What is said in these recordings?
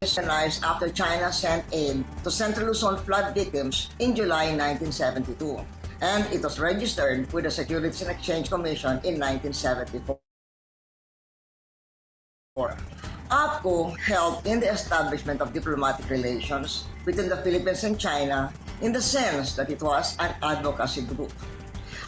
organized after China sent aid to Central Luzon flood victims in July 1972, and it was registered with the Securities and Exchange Commission in 1974. APPCU helped in the establishment of diplomatic relations between the Philippines and China in the sense that it was an advocacy group.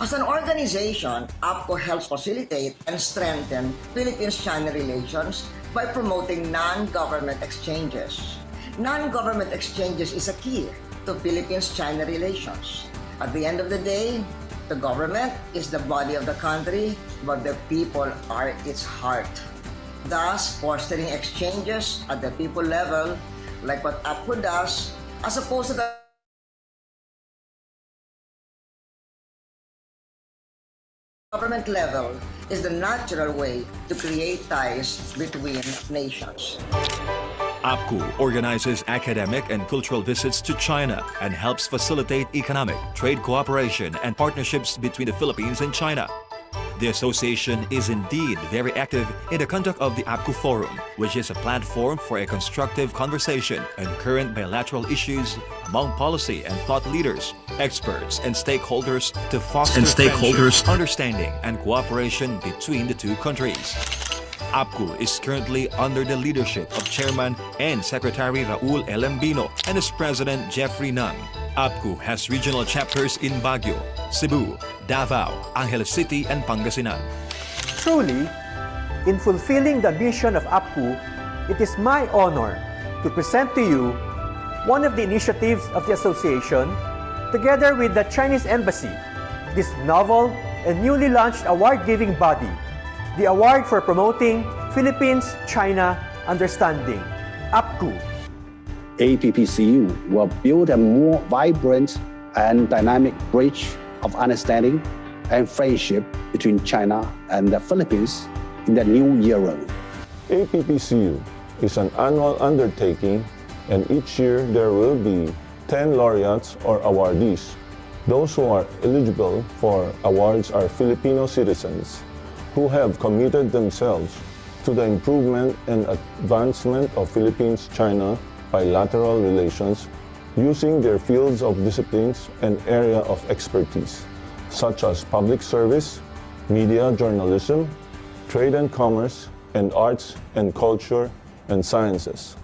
As an organization, APPCU helps facilitate and strengthen Philippines-China relations by promoting non-government exchanges. Non-government exchanges is a key to Philippines-China relations. At the end of the day, the government is the body of the country, but the people are its heart. Thus, fostering exchanges at the people level, like what APPCU does, as opposed to the government level, is the natural way to create ties between nations. APPCU organizes academic and cultural visits to China and helps facilitate economic, trade cooperation and partnerships between the Philippines and China. The association is indeed very active in the conduct of the APPCU Forum, which is a platform for a constructive conversation on current bilateral issues among policy and thought leaders, experts, and stakeholders to foster friendship, understanding, and cooperation between the two countries. APPCU is currently under the leadership of Chairman and Secretary Raul Elambino and its President Jeffrey Nang. APPCU has regional chapters in Baguio, Cebu, Davao, Angeles City, and Pangasinan. Truly, in fulfilling the mission of APPCU, it is my honor to present to you one of the initiatives of the association, together with the Chinese Embassy, this novel and newly launched award-giving body, the Award for Promoting Philippines-China Understanding, APPCU. APPCU will build a more vibrant and dynamic bridge of understanding and friendship between China and the Philippines in the new era. APPCU is an annual undertaking, and each year there will be 10 laureates or awardees. Those who are eligible for awards are Filipino citizens who have committed themselves to the improvement and advancement of Philippines-China bilateral relations using their fields of disciplines and area of expertise, such as public service, media journalism, trade and commerce, and arts and culture and sciences.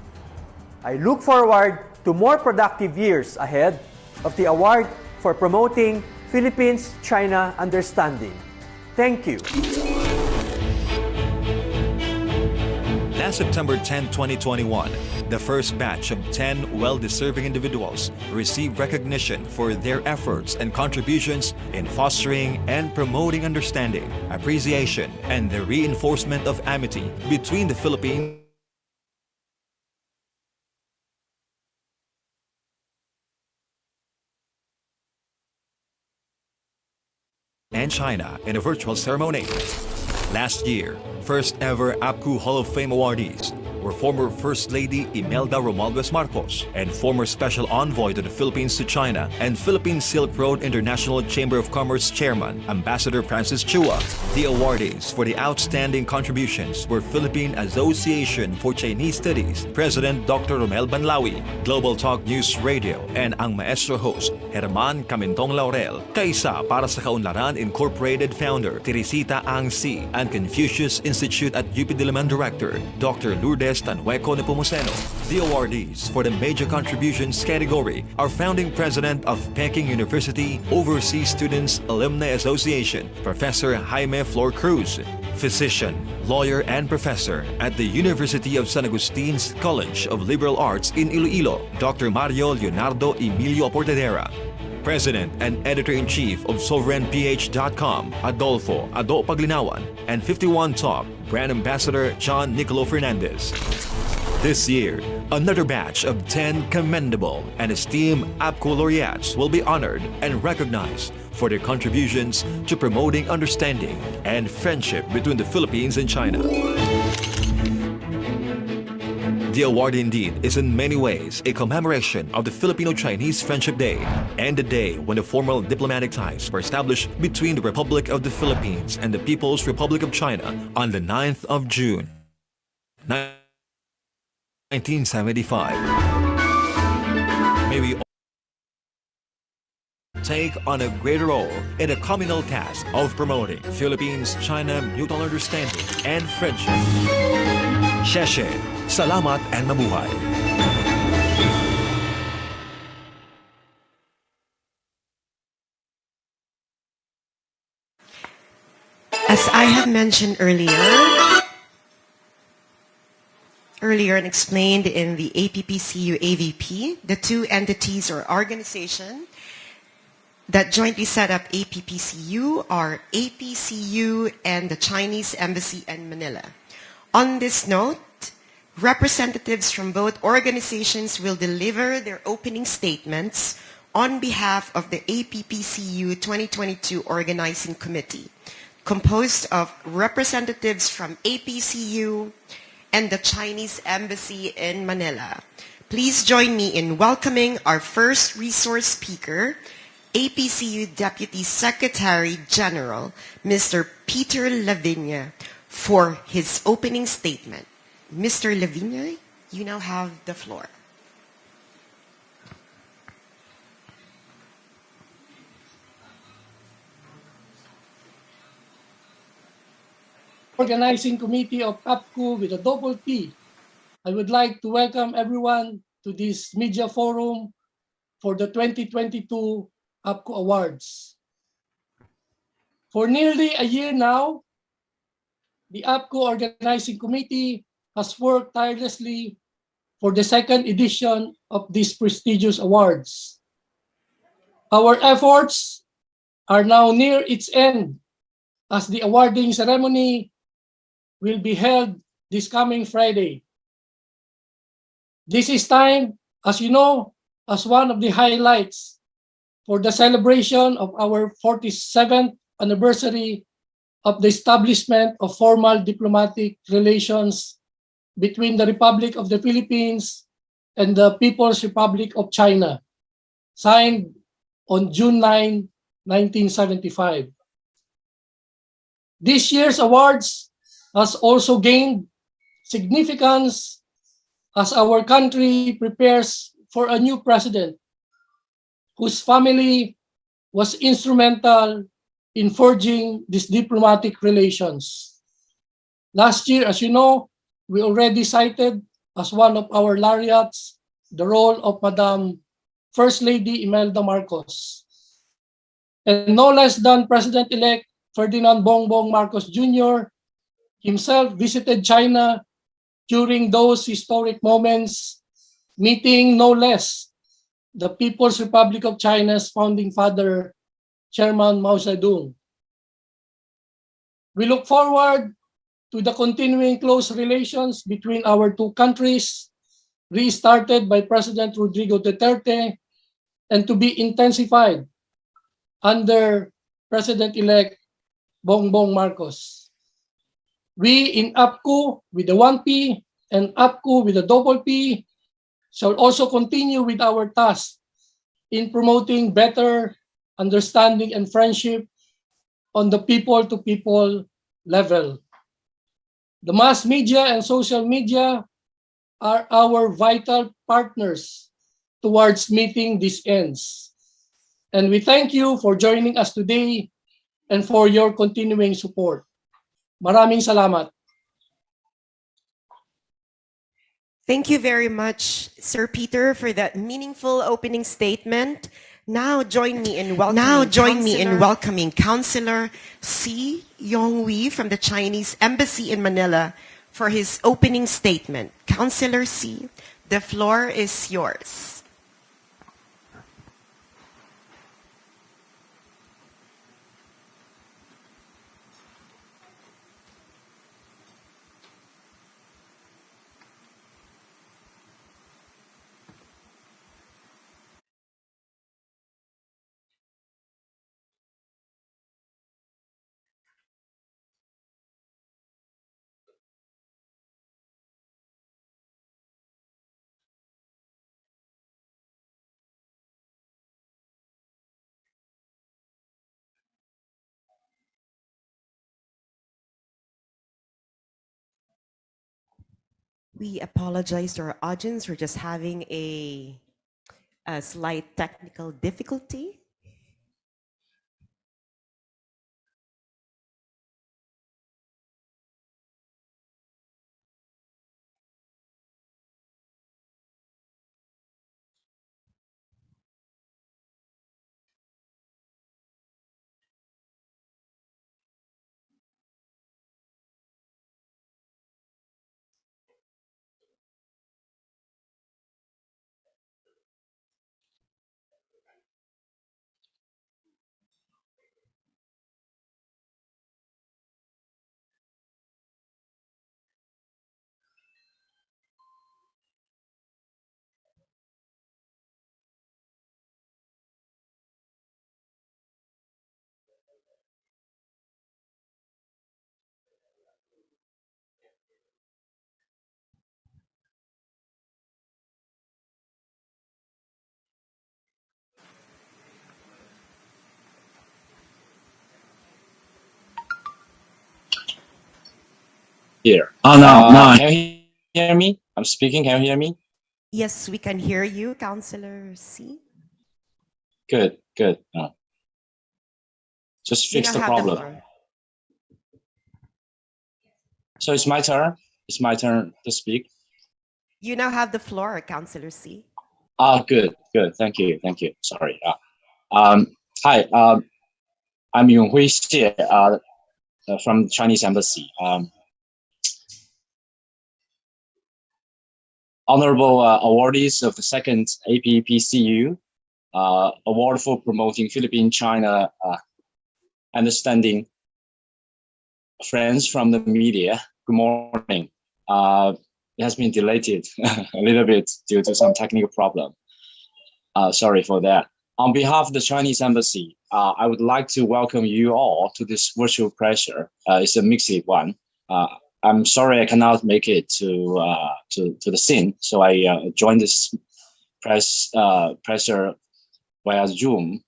I look forward to more productive years ahead of the Award for Promoting Philippines-China Understanding. Thank you. Last September 10, 2021, the first batch of 10 well-deserving individuals received recognition for their efforts and contributions in fostering and promoting understanding, appreciation, and the reinforcement of amity between the Philippines and China in a virtual ceremony. Last year, first ever APPCU Hall of Fame awardees were former First Lady Imelda Romualdez Marcos and former Special Envoy to the Philippines to China and Philippine Silk Road International Chamber of Commerce Chairman, Ambassador Francis Chua. The awardees for the outstanding contributions were Philippine Association for Chinese Studies, President Dr. Romel Banlawi, Global Talk News Radio, and ang maestro host, Herman Laurel, kaisa para sa Kaunlaran Incorporated founder, Teresita Ang C., and Confucius Institute at UP Diliman Director, Dr. Lourdes Tanhueco Nepomuceno. The awardees for the major contributions category are founding president of Peking University Overseas Students Alumni Association, Professor Jaime Flor Cruz, physician, lawyer, and professor at the University of San Agustine's College of Liberal Arts in Iloilo, Dr. Mario Leonardo Emilio Portadera. President and Editor-in-Chief of SovereignPH.com, Adolfo Ado Paglinawan, and 51 Top Brand Ambassador John Nicolo Fernandez. This year, another batch of 10 commendable and esteemed APPCU laureates will be honored and recognized for their contributions to promoting understanding and friendship between the Philippines and China. The award indeed is in many ways a commemoration of the Filipino-Chinese Friendship Day and the day when the formal diplomatic ties were established between the Republic of the Philippines and the People's Republic of China on the 9th of June. 1975. May we take on a greater role in the communal task of promoting Philippines-China mutual understanding and friendship. Sheshe, salamat and mabuhay. As I have mentioned earlier and explained in the APPCU AVP, the two entities or organization that jointly set up APPCU are APCU and the Chinese Embassy in Manila. On this note, representatives from both organizations will deliver their opening statements on behalf of the APPCU 2022 Organizing Committee, composed of representatives from APCU and the Chinese Embassy in Manila. Please join me in welcoming our first resource speaker, APCU Deputy Secretary General, Mr. Peter Lavina, for his opening statement. Mr. Lavina, you now have the floor. Organizing Committee of APPCU with a double P. I would like to welcome everyone to this media forum for the 2022 APPCU Awards. For nearly a year now, the APPCU Organizing Committee has worked tirelessly for the second edition of these prestigious awards. Our efforts are now near its end as the awarding ceremony will be held this coming Friday. This is timed, as you know, as one of the highlights for the celebration of our 47th anniversary of the establishment of formal diplomatic relations between the Republic of the Philippines and the People's Republic of China, signed on June 9, 1975. This year's awards has also gained significance as our country prepares for a new president whose family was instrumental in forging these diplomatic relations. Last year, as you know, we already cited as one of our laureates the role of Madam First Lady Imelda Marcos. And no less than President-elect Ferdinand Bongbong Marcos Jr. himself visited China during those historic moments, meeting no less the People's Republic of China's founding father, Chairman Mao Zedong. We look forward to the continuing close relations between our two countries, restarted by President Rodrigo Duterte, and to be intensified under President-elect Bongbong Marcos. We in APPCU with the 1P and APPCU with the double P shall also continue with our task in promoting better understanding and friendship on the people-to-people level. The mass media and social media are our vital partners towards meeting these ends. And we thank you for joining us today and for your continuing support. Maraming salamat. Thank you very much, Sir Peter, for that meaningful opening statement. Now join me in welcoming Councillor C. Yonwi from the Chinese Embassy in Manila for his opening statement. Councillor C, the floor is yours. We apologize to our audience. We're just having a slight technical difficulty. Here. Oh, no. Can you hear me? I'm speaking. Can you hear me? Yes, we can hear you, Councillor C. Good. Just You fix now the have the problem. floor. So it's my turn. It's my turn to speak. You now have the floor, Councillor C. Good. Thank you. Sorry. Hi. I'm Yonwi Xie, from the Chinese Embassy. Honorable awardees of the second APPCU Award for Promoting Philippine-China Understanding. Friends from the media, good morning. It has been delayed a little bit due to some technical problem. Sorry for that. On behalf of the Chinese Embassy, I would like to welcome you all to this virtual pressure. It's a mixed one. I'm sorry I cannot make it to the scene, so I joined this pressure via Zoom.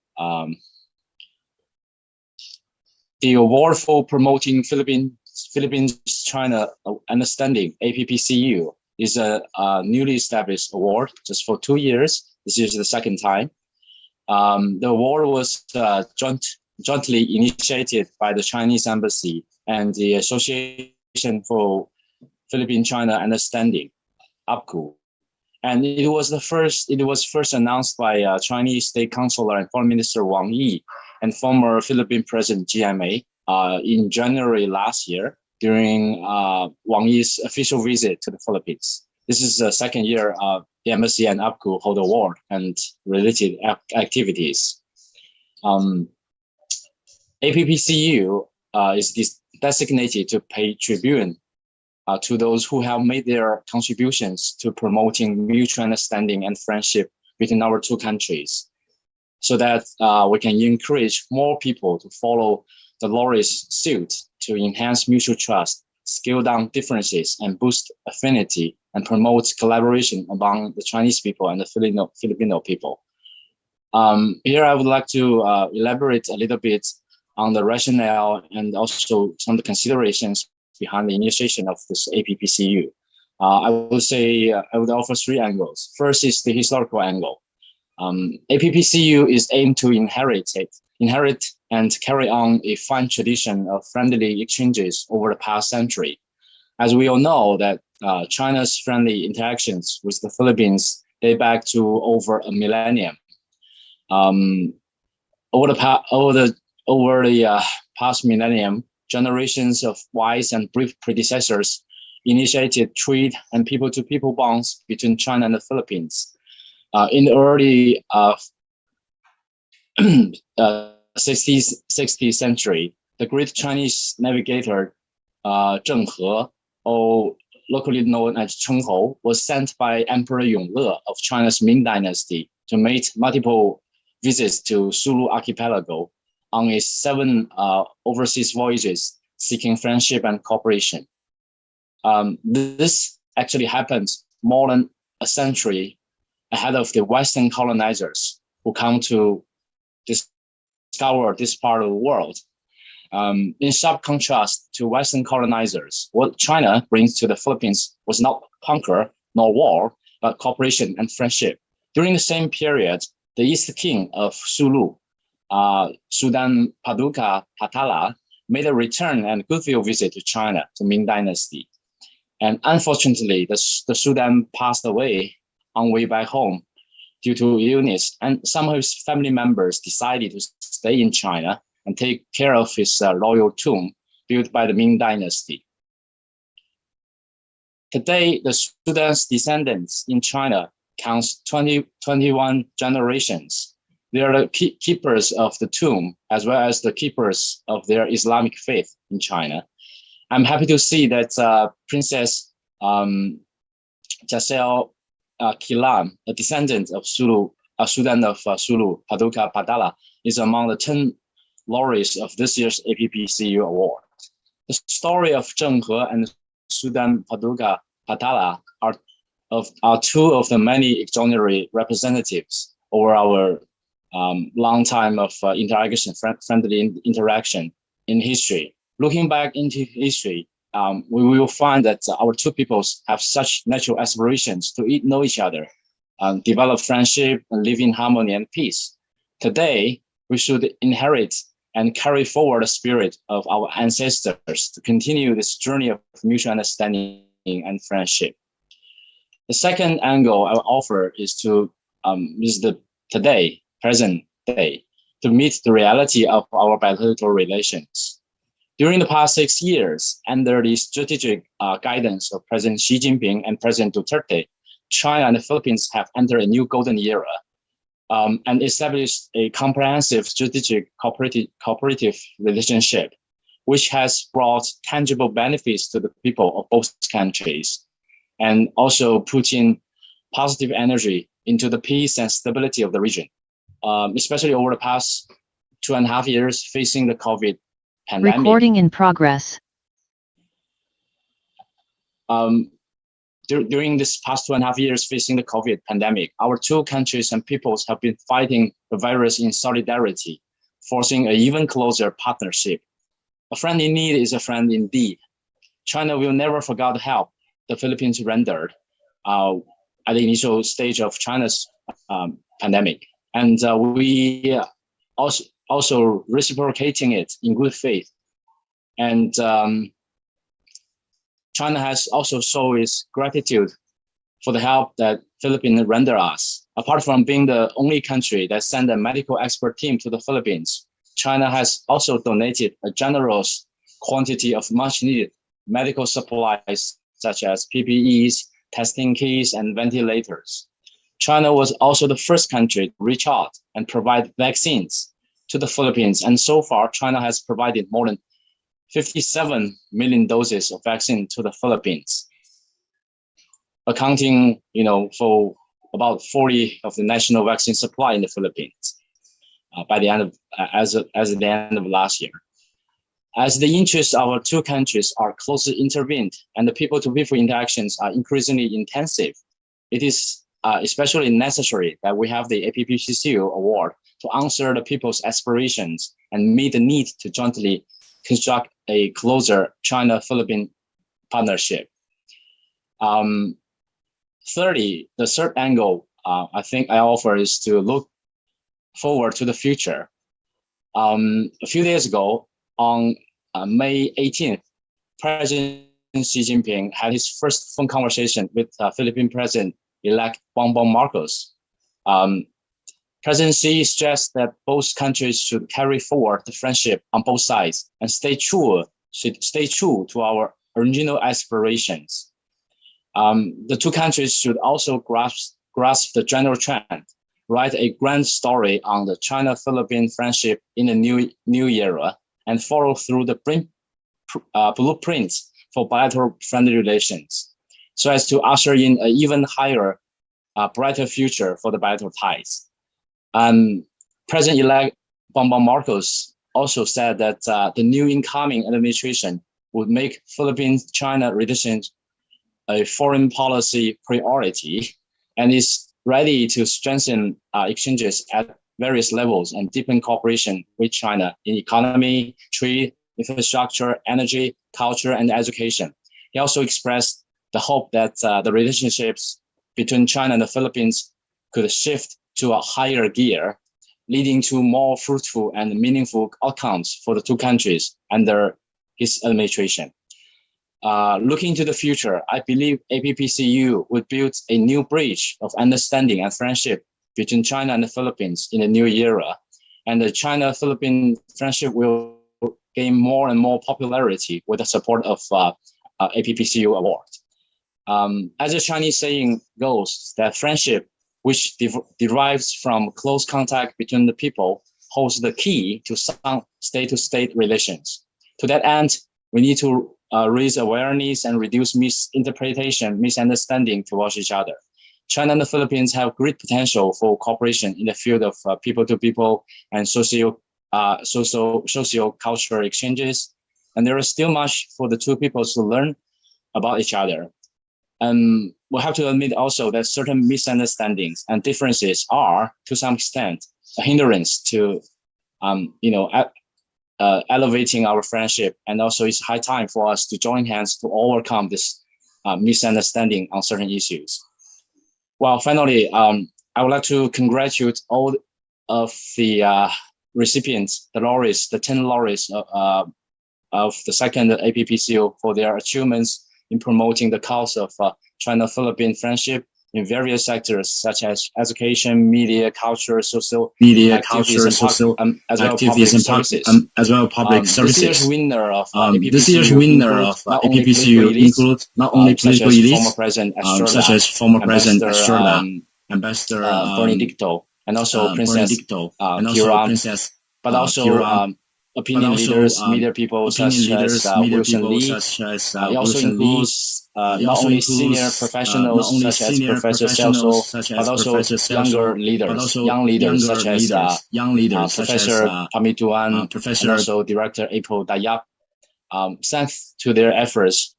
The award for promoting Philippines-China Understanding, APPCU, is a newly established award just for 2 years. This is the second time. The award was jointly initiated by the Chinese Embassy and the Association for Philippine-China Understanding, APPCU. And it was first announced by Chinese State Councilor and Foreign Minister Wang Yi and former Philippine President GMA in January last year during Wang Yi's official visit to the Philippines. This is the second year the embassy and APPCU hold award and related activities. APPCU is designated to pay tribute to those who have made their contributions to promoting mutual understanding and friendship between our two countries, so that we can encourage more people to follow the Laureates suit to enhance mutual trust, scale down differences, and boost affinity and promote collaboration among the Chinese people and the Filipino people. Here I would like to elaborate a little bit on the rationale and also some of the considerations behind the initiation of this APPCU. I would offer 3 angles. First is the historical angle. APPCU is aimed to inherit and carry on a fine tradition of friendly exchanges over the past century. As we all know that China's friendly interactions with the Philippines date back to over a millennium. Over the past millennium, generations of wise and brave predecessors initiated trade and people-to-people bonds between China and the Philippines. In the early 16th century, the great Chinese navigator Zheng He, or locally known as Cheng Hou, was sent by Emperor Yongle of China's Ming Dynasty to make multiple visits to Sulu Archipelago on his 7 overseas voyages seeking friendship and cooperation. This actually happened more than a century ahead of the Western colonizers who come to discover this part of the world. In sharp contrast to Western colonizers, what China brings to the Philippines was not conquer nor war, but cooperation and friendship. During the same period, the East King of Sulu, Sudan Paduka Patala, made a return and goodwill visit to China, to Ming Dynasty. And unfortunately, the Sudan passed away on way back home due to illness, and some of his family members decided to stay in China and take care of his royal tomb built by the Ming Dynasty. Today, the Sudan's descendants in China counts 21 generations. They are the keepers of the tomb, as well as the keepers of their Islamic faith in China. I'm happy to see that Princess Jasel Kilam, a descendant of Sudan of Sulu, Paduka Padala, is among the 10 laureates of this year's APPCU award. The story of Zheng He and Sudan Paduka Padala are two of the many extraordinary representatives over our long time of interaction, friendly interaction in history. Looking back into history, we will find that our two peoples have such natural aspirations to know each other, develop friendship, and live in harmony and peace. Today, we should inherit and carry forward the spirit of our ancestors to continue this journey of mutual understanding and friendship. The second angle I will offer is to today, present day, to meet the reality of our bilateral relations. During the past 6 years, under the strategic guidance of President Xi Jinping and President Duterte, China and the Philippines have entered a new golden era and established a comprehensive strategic cooperative relationship, which has brought tangible benefits to the people of both countries, and also putting positive energy into the peace and stability of the region, especially over the past 2.5 years facing the COVID pandemic. Recording in progress. During this past 2.5 years facing the COVID pandemic, our two countries and peoples have been fighting the virus in solidarity, forcing an even closer partnership. A friend in need is a friend indeed. China will never forget the help the Philippines rendered at the initial stage of China's pandemic. And we also reciprocating it in good faith. And China has also shown its gratitude for the help that Philippines render us. Apart from being the only country that sent a medical expert team to the Philippines, China has also donated a generous quantity of much needed medical supplies such as PPEs, testing kits, and ventilators. China was also the first country to reach out and provide vaccines to the Philippines. And so far, China has provided more than 57 million doses of vaccine to the Philippines, accounting, for about 40 of the national vaccine supply in the Philippines by the end of as of the end of last year. As the interests of our two countries are closely intertwined and the people-to-people interactions are increasingly intensive, it is especially necessary that we have the APPCU award to answer the people's aspirations and meet the need to jointly construct a closer China-Philippine partnership. The third angle I think I offer is to look forward to the future. A few days ago, on May 18th, President Xi Jinping had his first phone conversation with Philippine President-elect Bongbong Marcos. President Xi stressed that both countries should carry forward the friendship on both sides and stay true to our original aspirations. The two countries should also grasp the general trend, write a grand story on the China-Philippine friendship in the new era, and follow through the blueprints for bilateral friendly relations, so as to usher in an even higher, brighter future for the bilateral ties. President-elect Bongbong Marcos also said that the new incoming administration would make Philippines-China relations a foreign policy priority and is ready to strengthen exchanges at various levels and deepen cooperation with China in economy, trade, infrastructure, energy, culture, and education. He also expressed the hope that the relationships between China and the Philippines could shift to a higher gear, leading to more fruitful and meaningful outcomes for the two countries under his administration. Looking to the future, I believe APPCU would build a new bridge of understanding and friendship between China and the Philippines in the new era. And the China-Philippine friendship will gain more and more popularity with the support of APPCU award. As the Chinese saying goes, that friendship, which derives from close contact between the people, holds the key to sound state-to-state relations. To that end, we need to raise awareness and reduce misinterpretation, misunderstanding towards each other. China and the Philippines have great potential for cooperation in the field of people-to-people and socio-cultural exchanges, and there is still much for the two peoples to learn about each other. We'll have to admit also that certain misunderstandings and differences are, to some extent, a hindrance to, elevating our friendship. And also, it's high time for us to join hands to overcome this misunderstanding on certain issues. Well, finally, I would like to congratulate all of the recipients, the laureates, the 10 laureates of the second APPCU for their achievements in promoting the cause of China-Philippine friendship in various sectors such as education, media, culture, social activities, as well as public services. This year's winner of APPCU includes not only political elites, such as former President Estrada, Ambassador Benedicto, and also Princess Kiran, but also opinion leaders, media people such as Wilson Lee. It also includes not only senior professionals such as Professor Celso, but also young leaders such as Professor Pamentuan, and also Director April Dayap. Thanks to their efforts,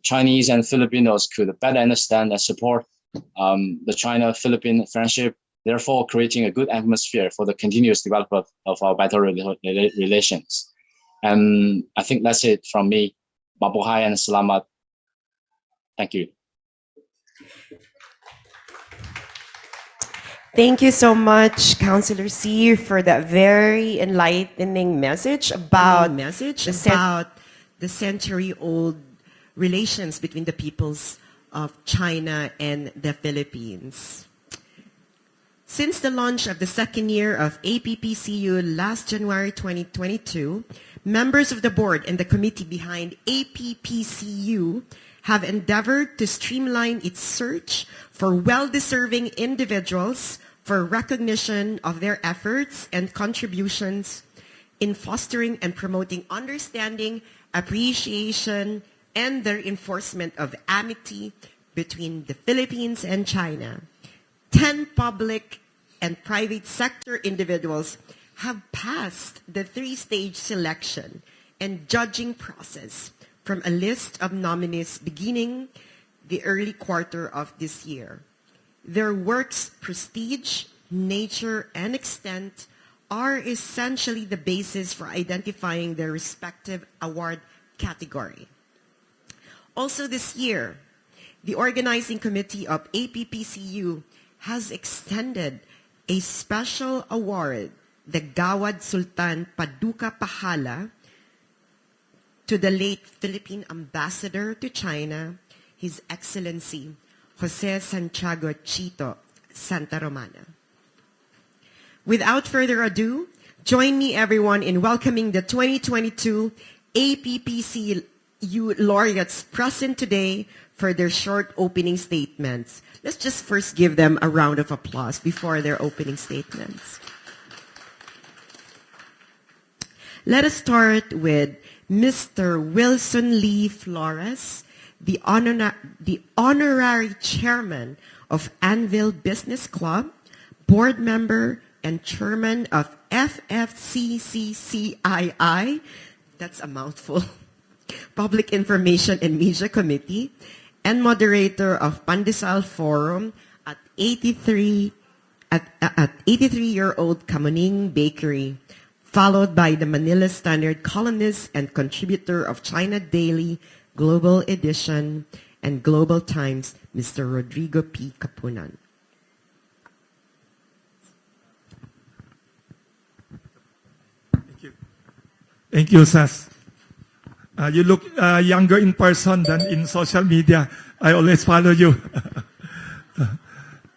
Chinese and Filipinos could better understand and support the China-Philippine friendship, therefore creating a good atmosphere for the continuous development of our bilateral relations. And I think that's it from me. Mabuhay and salamat. Thank you. Thank you so much, Councillor C, for that very enlightening message about the century-old relations between the peoples of China and the Philippines. Since the launch of the second year of APPCU last January 2022, members of the board and the committee behind APPCU have endeavored to streamline its search for well-deserving individuals for recognition of their efforts and contributions in fostering and promoting understanding, appreciation, and the enforcement of amity between the Philippines and China. 10 public and private sector individuals have passed the 3-stage selection and judging process from a list of nominees beginning the early quarter of this year. Their work's prestige, nature, and extent are essentially the basis for identifying their respective award category. Also this year, the organizing committee of APPCU has extended a special award, the Gawad Sultan Paduka Pahala, to the late Philippine Ambassador to China, His Excellency Jose Santiago Chito Santa Romana. Without further ado, join me everyone in welcoming the 2022 APPCU laureates present today for their short opening statements. Let's just first give them a round of applause before their opening statements. Let us start with Mr. Wilson Lee Flores, the honorary chairman of Anvil Business Club, board member and chairman of FFCCCII, that's a mouthful, Public Information and Media Committee, and moderator of Pandesal Forum at 83-year-old Kamuning Bakery, followed by the Manila Standard columnist and contributor of China Daily, Global Edition, and Global Times, Mr. Rodrigo P. Kapunan. Thank you, Sas. You look younger in person than in social media. I always follow you.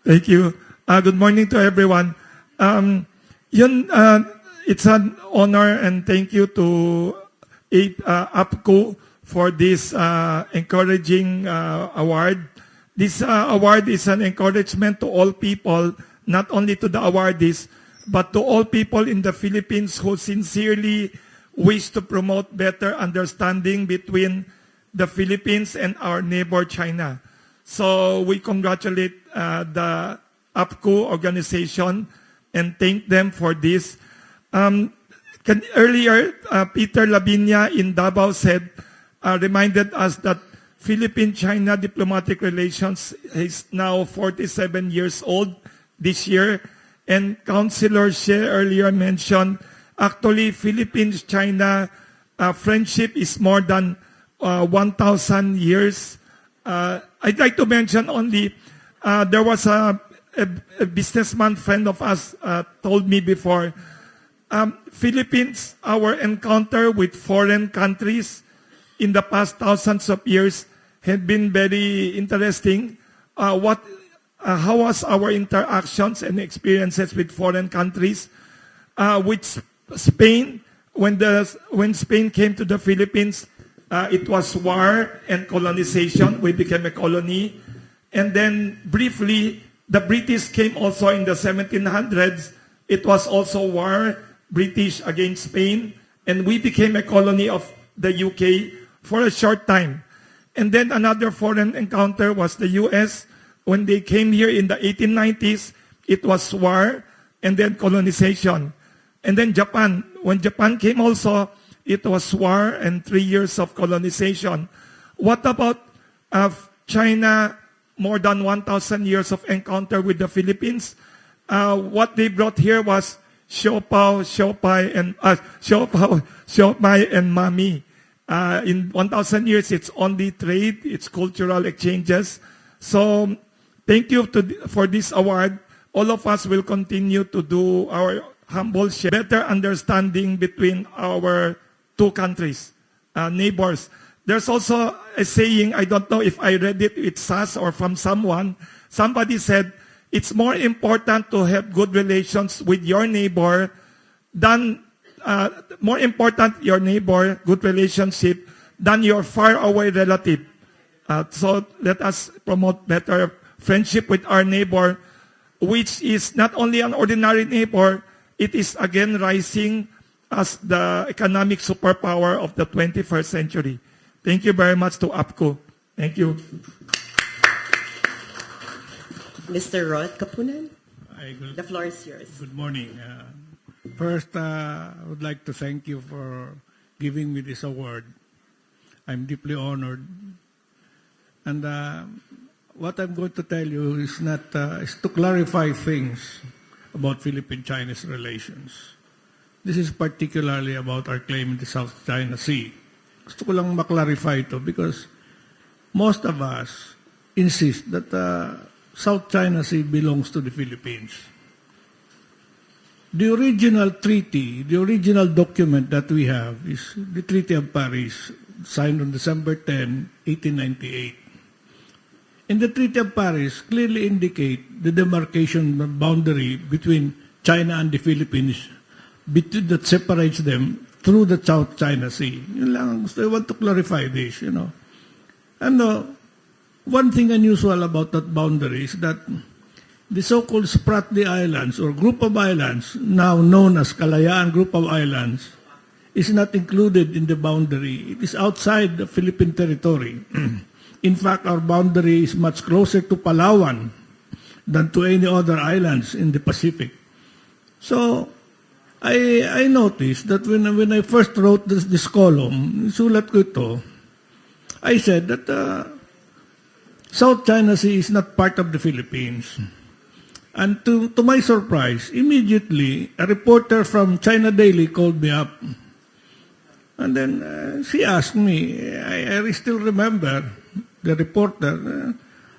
Thank you. Good morning to everyone. It's an honor and thank you to APPCU for this encouraging award. This award is an encouragement to all people, not only to the awardees, but to all people in the Philippines who sincerely wish to promote better understanding between the Philippines and our neighbor China. So we congratulate the APPCU organization and thank them for this. Earlier, Peter Lavina in Davao said, reminded us that Philippine-China diplomatic relations is now 47 years old this year. And Councilor She earlier mentioned, actually, Philippines-China friendship is more than 1,000 years. I'd like to mention only, there was a businessman friend of us told me before, Philippines, our encounter with foreign countries in the past thousands of years had been very interesting. How was our interactions and experiences with foreign countries? With Spain, when Spain came to the Philippines, it was war and colonization. We became a colony. And then briefly, the British came also in the 1700s. It was also war, British against Spain. And we became a colony of the UK for a short time. And then another foreign encounter was the US. When they came here in the 1890s, it was war and then colonization. And then Japan. When Japan came also, it was war and 3 years of colonization. What about China? More than 1,000 years of encounter with the Philippines. What they brought here was siopao, siopao and mami. In 1,000 years, it's only trade, it's cultural exchanges. So thank you for this award. All of us will continue to do our humble share, better understanding between our two countries, neighbors. There's also a saying, I don't know if I read it with SAS or from someone. Somebody said, it's more important to have good relations with your neighbor than, more important your neighbor, good relationship, than your far away relative. So let us promote better friendship with our neighbor, which is not only an ordinary neighbor, it is again rising as the economic superpower of the 21st century. Thank you very much to APPCU. Thank you. Mr. Rod Kapunan, Hi, the floor is yours. Good morning. First, I would like to thank you for giving me this award. I'm deeply honored. And what I'm going to tell you is is to clarify things about Philippine-Chinese relations. This is particularly about our claim in the South China Sea. Gusto ko lang maklarify ito because most of us insist that South China Sea belongs to the Philippines. The original treaty, the original document that we have is the Treaty of Paris, signed on December 10, 1898. And the Treaty of Paris clearly indicate the demarcation boundary between China and the Philippines that separates them through the South China Sea. Yun lang, I want to clarify this, you know. And one thing unusual about that boundary is that the so-called Spratly Islands or group of islands, now known as Kalayaan Group of Islands, is not included in the boundary. It is outside the Philippine territory. In fact, our boundary is much closer to Palawan than to any other islands in the Pacific. So, I noticed that when I first wrote this column, sulat ko ito, I said that South China Sea is not part of the Philippines. And to my surprise, immediately, a reporter from China Daily called me up. And then she asked me, I still remember the reporter,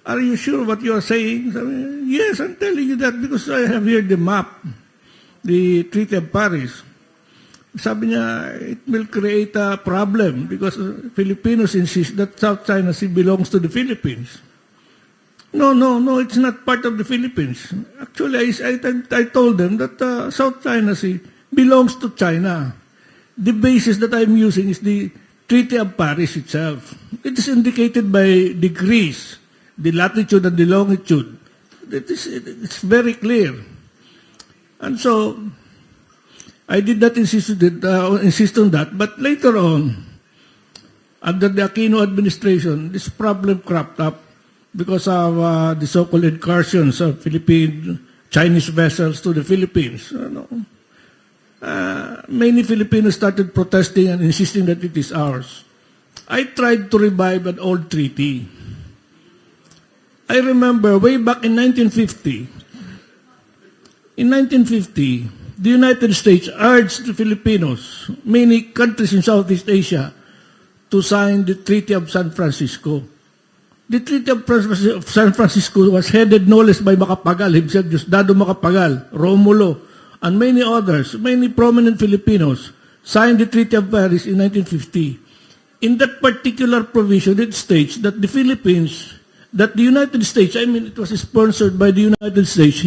are you sure what you are saying? Sabi, yes, I'm telling you that because I have here the map, the Treaty of Paris. Sabi niya, it will create a problem because Filipinos insist that South China Sea belongs to the Philippines. No, it's not part of the Philippines. Actually, I told them that South China Sea belongs to China. The basis that I'm using is the Treaty of Paris itself. It is indicated by degrees, the latitude and the longitude. It's very clear. And so, I did not insist on that, but later on, under the Aquino administration, this problem cropped up because of the so-called incursions of Chinese vessels to the Philippines. Many Filipinos started protesting and insisting that it is ours. I tried to revive an old treaty. I remember way back in 1950, the United States urged the Filipinos, many countries in Southeast Asia, to sign the Treaty of San Francisco. The Treaty of San Francisco was headed no less by Macapagal himself, Diosdado Macapagal, Romulo, and many others, many prominent Filipinos, signed the Treaty of Paris in 1950. In that particular provision, it states that the Philippines, that the United States, it was sponsored by the United States,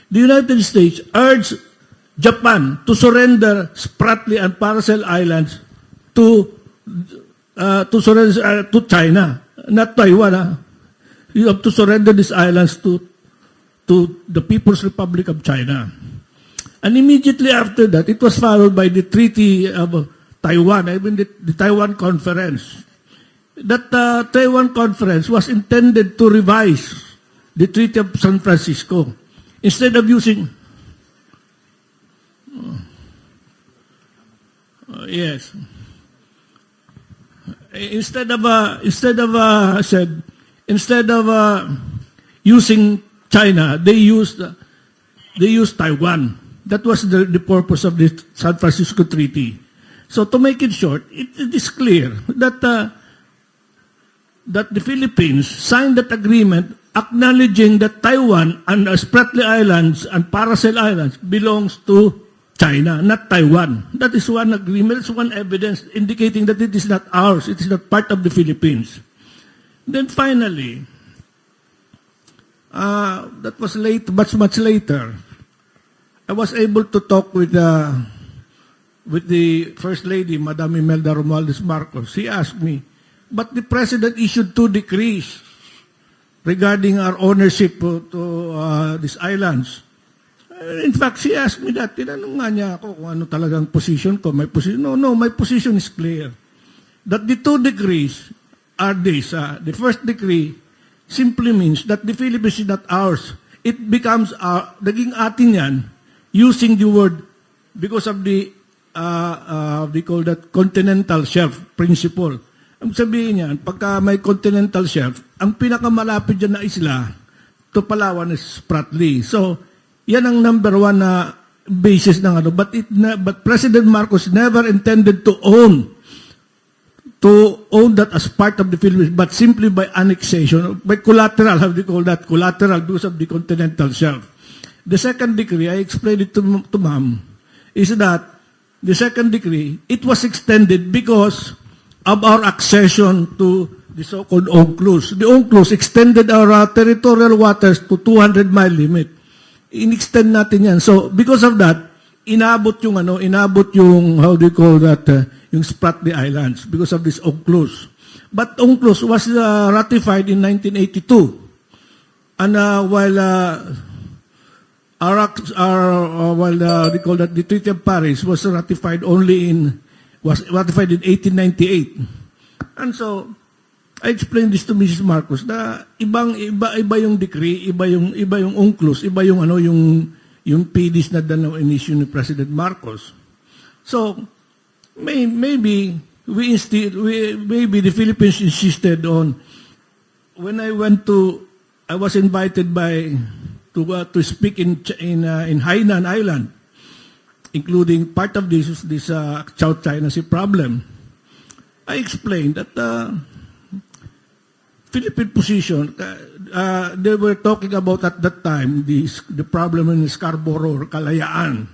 the United States urged Japan to surrender Spratly and Paracel Islands to China, not Taiwan. You have to surrender these islands to the People's Republic of China. And immediately after that, it was followed by the Treaty of Taiwan, the Taiwan Conference. That Taiwan Conference was intended to revise the Treaty of San Francisco. Instead of using... yes. Instead of using China, they used Taiwan. That was the purpose of the San Francisco Treaty. So to make it short, it is clear that the Philippines signed that agreement acknowledging that Taiwan and Spratly Islands and Paracel Islands belongs to China, not Taiwan. That is one agreement, it's one evidence indicating that it is not ours, it is not part of the Philippines. Then finally, that was late, much later, I was able to talk with the First Lady, Madam Imelda Romualdez Marcos. She asked me, but the President issued 2 decrees regarding our ownership to these islands. In fact, she asked me that. Tinanong nga niya ako kung ano talagang position ko. No, my position is clear. That the 2 decrees are this. The first decree simply means that the Philippines is not ours. It becomes naging atin yan using the word because of the we call that continental shelf principle. Ang sabihin niyan, pagka may continental shelf, ang pinakamalapit dyan na isla to Palawan is Spratly. So, yan ang number 1 na basis ng ano. But President Marcos never intended to own that as part of the Philippines, but simply by annexation, by collateral, how do you call that? Collateral because of the continental shelf. The second decree, I explained it to ma'am, is that the second decree, it was extended because of our accession to the so-called UNCLOS. The UNCLOS extended our territorial waters to 200-mile limit. In-extend natin yan. So, because of that, inabot yung, how do you call that, yung Spratly Islands, because of this UNCLOS. But UNCLOS was ratified in 1982. And they call that the Treaty of Paris was ratified in 1898. And so, I explained this to Mrs. Marcos na iba yung decree, iba yung UNCLOS, iba yung yung PDs na in-issue ni President Marcos. So, maybe the Philippines insisted on, when I was invited to to speak in Hainan Island, including part of this South China Sea problem. I explained that Philippine position, they were talking about at that time the problem in Scarborough, Kalayaan.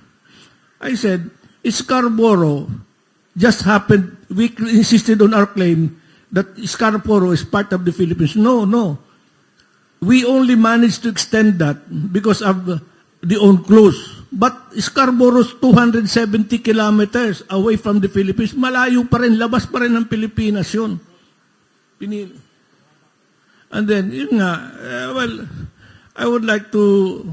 I said, Scarborough just happened, we insisted on our claim that Scarborough is part of the Philippines. No. We only managed to extend that because of the UNCLOS. But Scarborough is 270 kilometers away from the Philippines. Malayo pa rin, labas pa rin ng Pilipinas yun. And then, yun nga, well, I would like to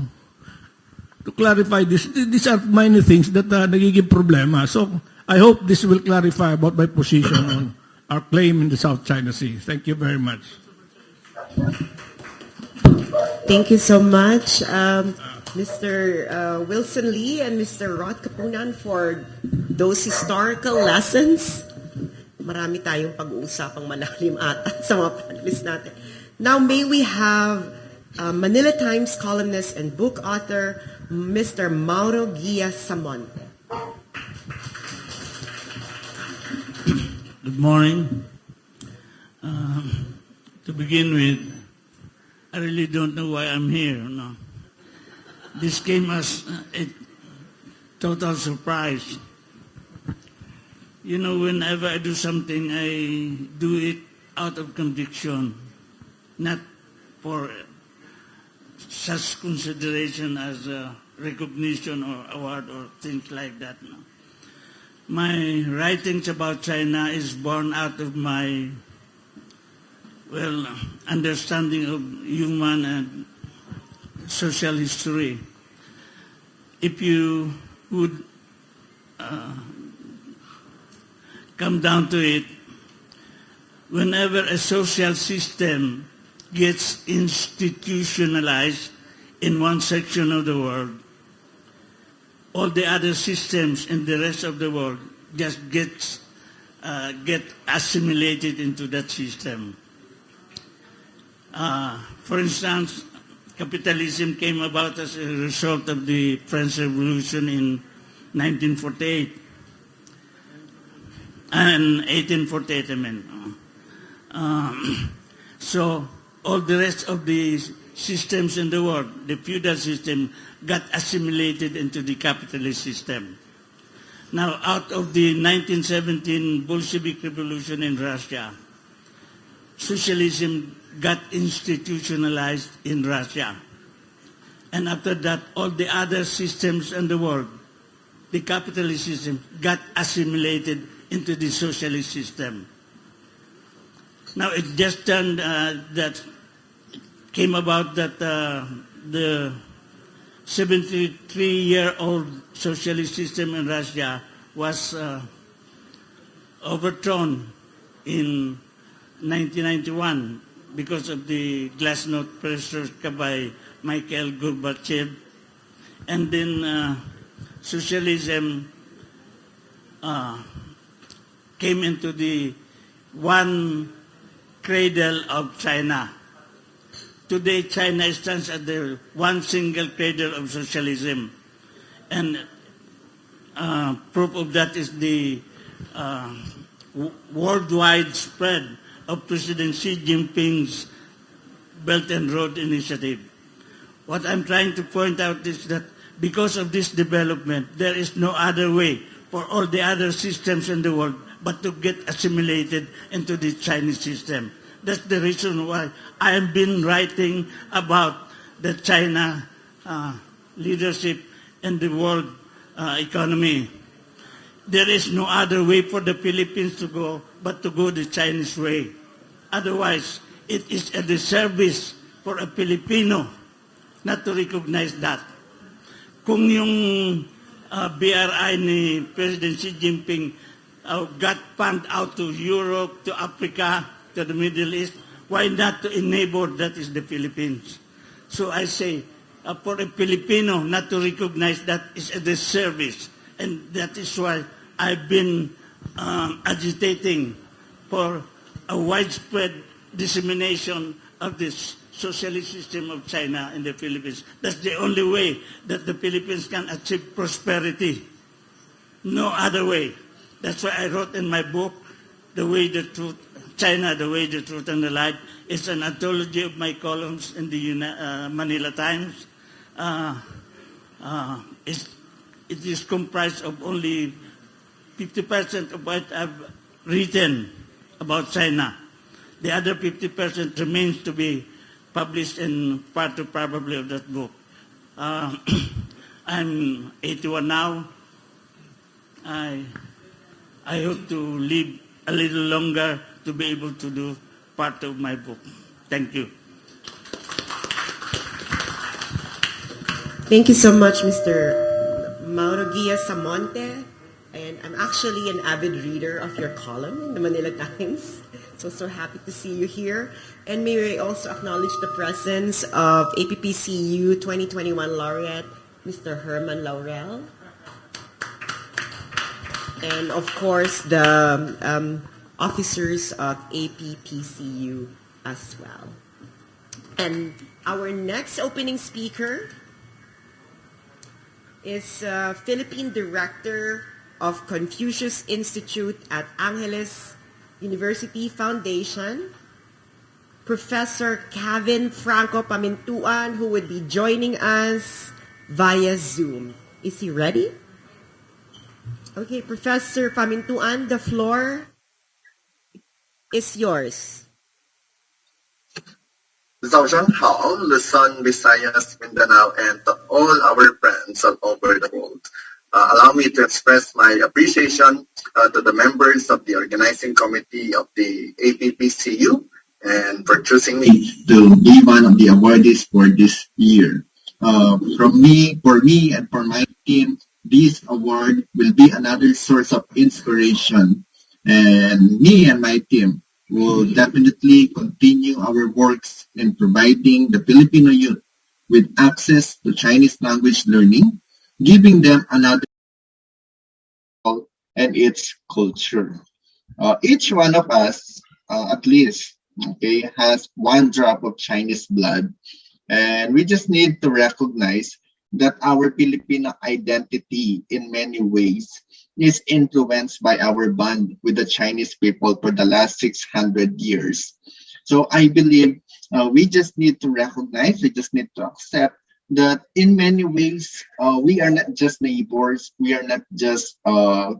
clarify this. These are many things that nagiging problema. So, I hope this will clarify about my position on our claim in the South China Sea. Thank you very much. Thank you so much, Mr. Wilson Lee and Mr. Rod Kapunan, for those historical lessons. Marami tayong pag-uusapang malalim ata sa mga panelists natin. Now, may we have Manila Times columnist and book author, Mr. Mauro Samonte. Good morning. To begin with, I really don't know why I'm here. No. This came as a total surprise. You know, whenever I do something, I do it out of conviction, not for such consideration as recognition or award or things like that. No. My writings about China is born out of my, well, understanding of human and social history. If you would come down to it, whenever a social system gets institutionalized in one section of the world, all the other systems in the rest of the world just get assimilated into that system. For instance, capitalism came about as a result of the French Revolution in 1948 and 1848, I mean. So all the rest of the systems in the world, the feudal system, got assimilated into the capitalist system. Now, out of the 1917 Bolshevik Revolution in Russia, socialism got institutionalized in Russia. And after that, all the other systems in the world, the capitalist system, got assimilated into the socialist system. Now, it just turned that came about that the 73-year-old socialist system in Russia was overthrown in 1991 because of the glasnost perestroika by Mikhail Gorbachev. And then socialism came into the one cradle of China. Today, China stands at the one single cradle of socialism. And proof of that is the worldwide spread of President Xi Jinping's Belt and Road Initiative. What I'm trying to point out is that because of this development, there is no other way for all the other systems in the world but to get assimilated into the Chinese system. That's the reason why I have been writing about the China leadership in the world economy. There is no other way for the Philippines to go but to go the Chinese way. Otherwise, it is a disservice for a Filipino not to recognize that. Kung yung BRI ni President Xi Jinping got fund out to Europe, to Africa, to the Middle East, why not to enable that is the Philippines? So I say, for a Filipino not to recognize that is a disservice. And that is why I've been agitating for a widespread dissemination of this socialist system of China in the Philippines. That's the only way that the Philippines can achieve prosperity. No other way. That's why I wrote in my book, The Way, the Truth, China, The Way, the Truth, and the Light. It's an anthology of my columns in the Manila Times. It is comprised of only 50% of what I've written about China. The other 50% remains to be published in part of probably of that book. I'm 81 now. I hope to live a little longer to be able to do part of my book. Thank you. Thank you so much, Mr. Mauro Samonte. And I'm actually an avid reader of your column in the Manila Times. So happy to see you here. And may I also acknowledge the presence of APPCU 2021 laureate, Mr. Herman Laurel. And of course, the officers of APPCU as well. And our next opening speaker is Philippine Director of Confucius Institute at Angeles University Foundation, Professor Kevin Franco Pamentuan, who would be joining us via Zoom. Is he ready? Okay, Professor Pamentuan, the floor is yours. 早上好, Luzon, Visayas, Mindanao, and to all our friends all over the world. Allow me to express my appreciation to the members of the organizing committee of the APPCU and for choosing me to be one of the awardees for this year. For me, and for my team, this award will be another source of inspiration. And me and my team will definitely continue our works in providing the Filipino youth with access to Chinese language learning, giving them another and its culture. Each one of us, at least, has one drop of Chinese blood, and we just need to recognize that our Filipino identity in many ways is influenced by our bond with the Chinese people for the last 600 years. So I believe we just need to recognize, we just need to accept that in many ways, we are not just neighbors, we are not just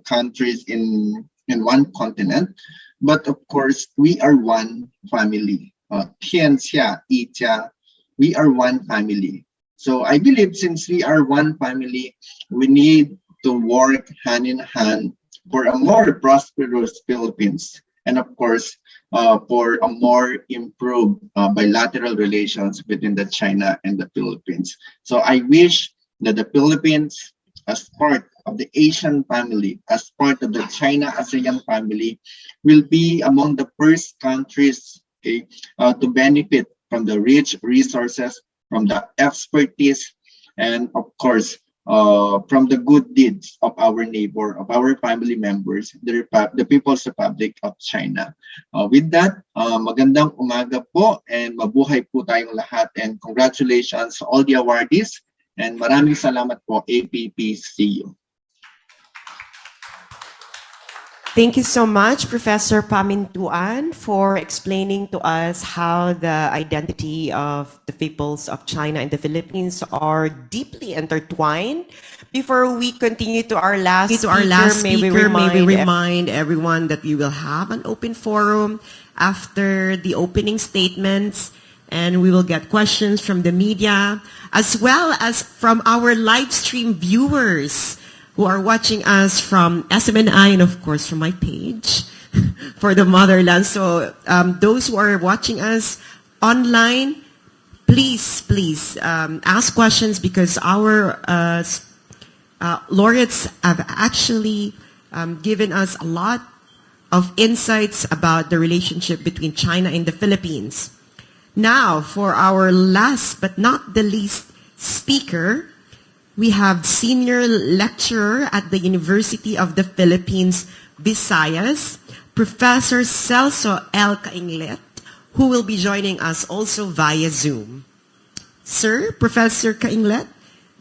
countries in one continent, but of course, we are one family. 天下一家, we are one family. So I believe since we are one family, we need to work hand in hand for a more prosperous Philippines. And of course, for a more improved bilateral relations between the China and the Philippines. So I wish that the Philippines, as part of the Asian family, as part of the China-ASEAN family, will be among the first countries to benefit from the rich resources, from the expertise, and of course, from the good deeds of our neighbor, of our family members, the People's Republic of China. With that, magandang umaga po and mabuhay po tayong lahat, and congratulations to all the awardees, and maraming salamat po, APPCU. Thank you so much, Professor Pamentuan, for explaining to us how the identity of the peoples of China and the Philippines are deeply intertwined. Before we continue to our last speaker, may we remind everyone that we will have an open forum after the opening statements, and we will get questions from the media, as well as from our live stream viewers who are watching us from SMNI and of course from my page for the motherland. So those who are watching us online, please ask questions, because our laureates have actually given us a lot of insights about the relationship between China and the Philippines. Now, for our last but not the least speaker, we have senior lecturer at the University of the Philippines, Visayas, Professor Celso Elkainlift, who will be joining us also via Zoom. Sir, Professor Elkainlift,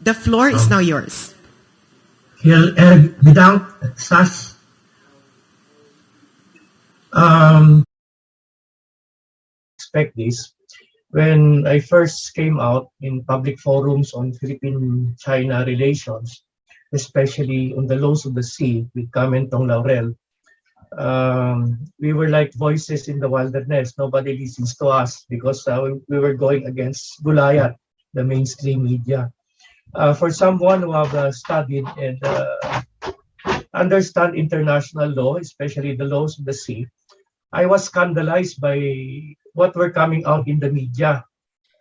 the floor is now yours. Without such expect this, when I first came out in public forums on Philippine-China relations, especially on the laws of the sea with Pamentuan Laurel, we were like voices in the wilderness. Nobody listens to us because we were going against Goliath, the mainstream media. For someone who have studied and understand international law, especially the laws of the sea, I was scandalized by what were coming out in the media.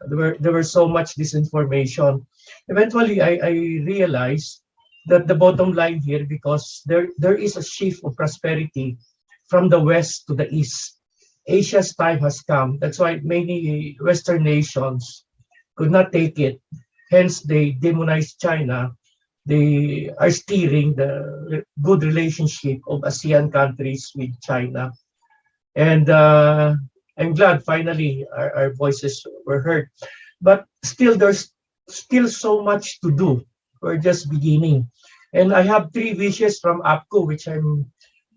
There were so much disinformation. Eventually, I realized that the bottom line here, because there is a shift of prosperity from the west to the east. Asia's time has come. That's why many Western nations could not take it. Hence, they demonized China. They are steering the good relationship of ASEAN countries with China. And I'm glad finally our voices were heard. But still, there's still so much to do. We're just beginning. And I have 3 wishes from APPCU, which I'm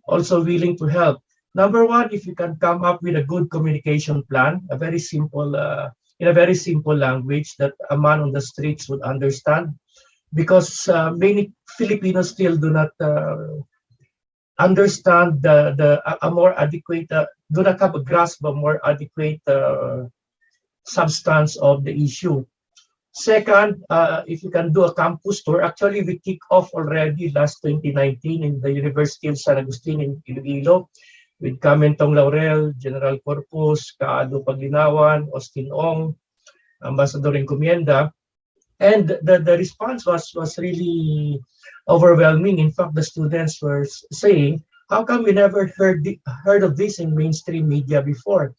also willing to help. Number 1, if you can come up with a good communication plan, a very simple, in a very simple language that a man on the streets would understand. Because many Filipinos still do not understand a more adequate, do not have a grasp of more adequate substance of the issue. Second, if you can do a campus tour, actually we kick off already last 2019 in the University of San Agustin in Iloilo with Pamentuan Laurel, General Corpus, Kaado Paglinawan, Austin Ong, Ambassador Encomienda. And the response was really overwhelming. In fact, the students were saying, how come we never heard of this in mainstream media before?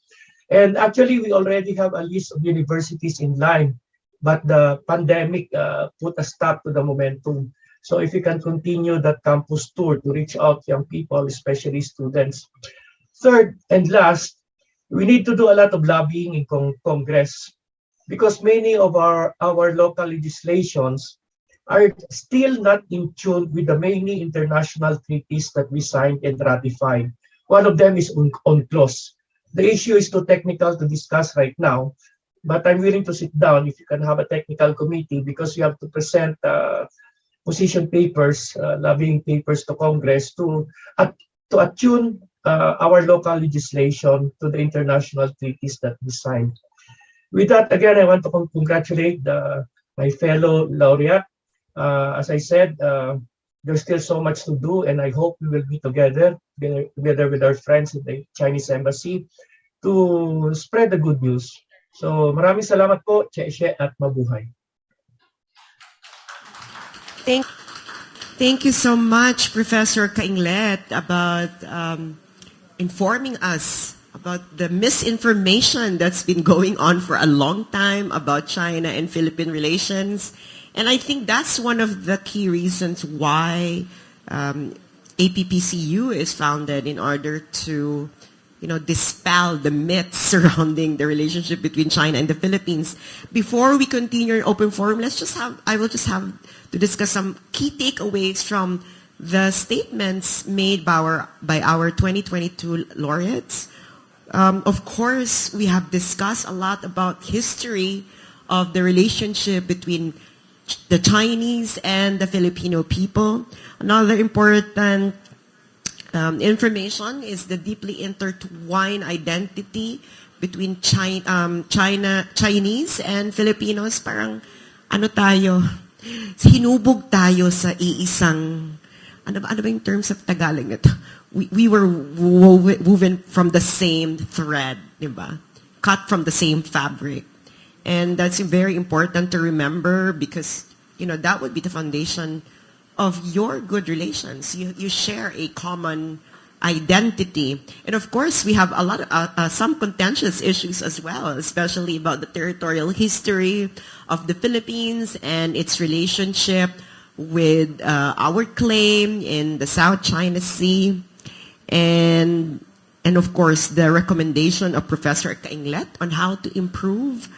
And actually, we already have a list of universities in line, but the pandemic put a stop to the momentum. So if we can continue that campus tour to reach out young people, especially students. Third and last, we need to do a lot of lobbying in Congress, because many of our local legislations are still not in tune with the many international treaties that we signed and ratified. One of them is UNCLOS. The issue is too technical to discuss right now, but I'm willing to sit down if you can have a technical committee, because you have to present position papers, lobbying papers to Congress to attune our local legislation to the international treaties that we signed. With that, again, I want to congratulate my fellow laureate. As I said, there's still so much to do, and I hope we will be together with our friends in the Chinese Embassy to spread the good news. So maraming salamat po, Che at mabuhay. Thank you so much, Professor Elkainlift, about informing us about the misinformation that's been going on for a long time about China and Philippine relations. And I think that's one of the key reasons why APPCU is founded, in order to, dispel the myths surrounding the relationship between China and the Philippines. Before we continue in open forum, I will just have to discuss some key takeaways from the statements made by our 2022 laureates. Of course, we have discussed a lot about history of the relationship between the Chinese and the Filipino people. Another important information is the deeply intertwined identity between Chinese and Filipinos. Parang hinubog tayo sa iisang, ano ba yung terms of Tagalog nito? We were woven from the same thread, diba? Cut from the same fabric. And that's very important to remember, because, that would be the foundation of your good relations. You share a common identity. And of course, we have a lot of some contentious issues as well, especially about the territorial history of the Philippines and its relationship with our claim in the South China Sea. And and of course, the recommendation of Professor Elkainlift on how to improve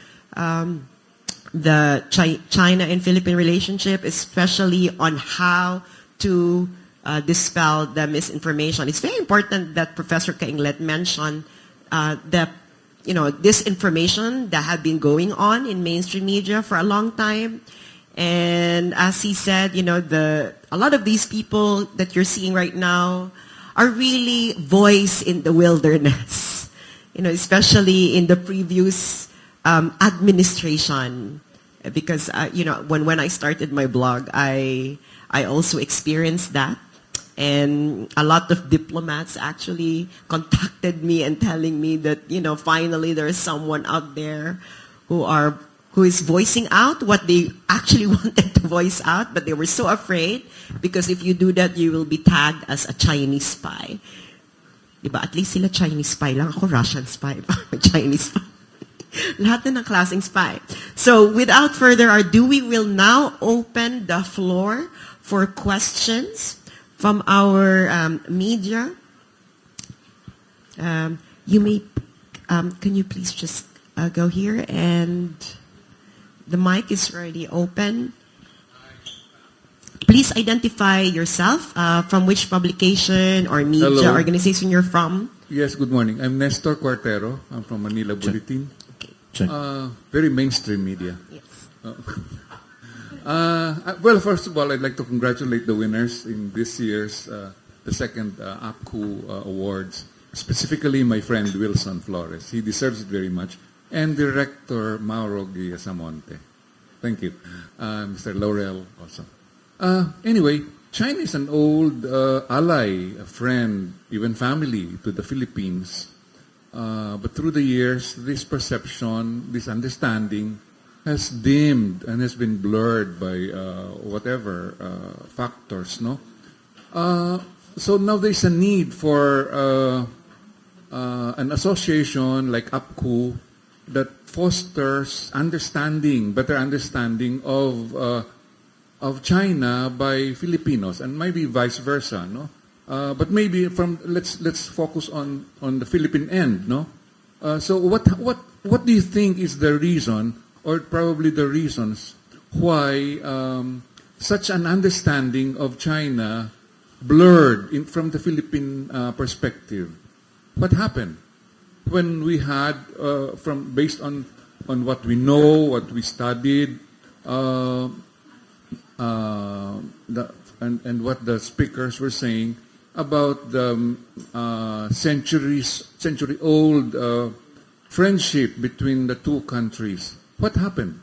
the China and Philippine relationship, especially on how to dispel the misinformation. It's very important that Professor Elkainlift mentioned the disinformation that had been going on in mainstream media for a long time. And as he said, a lot of these people that you're seeing right now are really voice in the wilderness, especially in the previous administration. Because, when I started my blog, I also experienced that. And a lot of diplomats actually contacted me and telling me that, finally there is someone out there who is voicing out what they actually wanted to voice out, but they were so afraid because if you do that, you will be tagged as a Chinese spy. Diba? At least sila Chinese spy lang. Ako Russian spy. Chinese spy. Lahat na ng klaseng spy. So without further ado, we will now open the floor for questions from our media. You may, can you please just go here, and the mic is already open. Please identify yourself, from which publication or media Hello. organization you're from. Yes, good morning. I'm Nestor Cuartero. I'm from Manila Bulletin. Very mainstream media. Yes. Well, first of all, I'd like to congratulate the winners in this year's, the second APPCU Awards, specifically my friend Wilson Flores. He deserves it very much. And Director Mauro Samonte. Thank you. Mr. Laurel also. Anyway, China is an old ally, a friend, even family to the Philippines. But through the years, this perception, this understanding has dimmed and has been blurred by whatever factors, no? So now there's a need for an association like APPCU that fosters better understanding of China by Filipinos, and maybe vice versa, no? But maybe let's focus on the Philippine end, no? So what do you think is the reason, or probably the reasons why such an understanding of China blurred from the Philippine perspective? What happened when we had, based on what we know, what we studied, and what the speakers were saying about the century-old friendship between the two countries? What happened?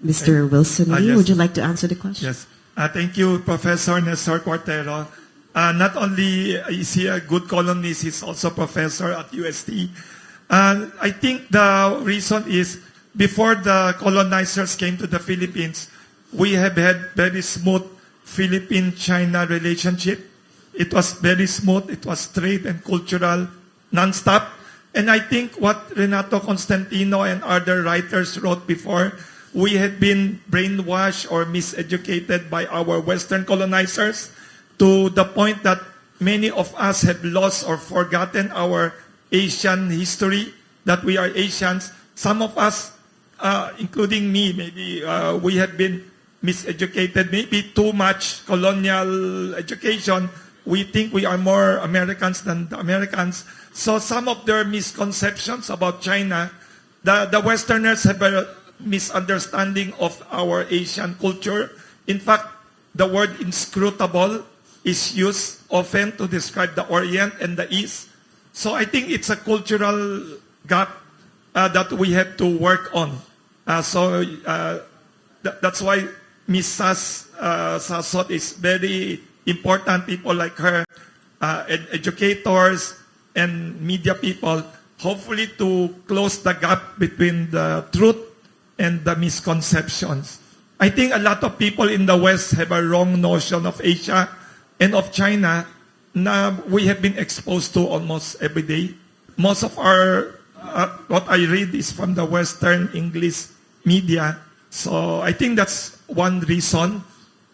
Mr. Wilson, yes. would you like to answer the question? Yes. Thank you, Professor Nestor Cuartero. Not only is he a good columnist, he's also professor at UST. I think the reason is before the colonizers came to the Philippines, we have had very smooth Philippine-China relationship. It was very smooth. It was trade and cultural, non-stop. And I think what Renato Constantino and other writers wrote before, we had been brainwashed or miseducated by our Western colonizers to the point that many of us have lost or forgotten our Asian history, that we are Asians. Some of us, including me, maybe we have been miseducated, maybe too much colonial education. We think we are more Americans than the Americans. So some of their misconceptions about China, the Westerners have a misunderstanding of our Asian culture. In fact, the word inscrutable is used often to describe the Orient and the East. So I think it's a cultural gap that we have to work on. That's why Ms. Sasot is very important. People like her, educators and media people, hopefully to close the gap between the truth and the misconceptions. I think a lot of people in the West have a wrong notion of Asia and of China na we have been exposed to almost every day. Most of our, what I read is from the Western English media. So I think that's one reason.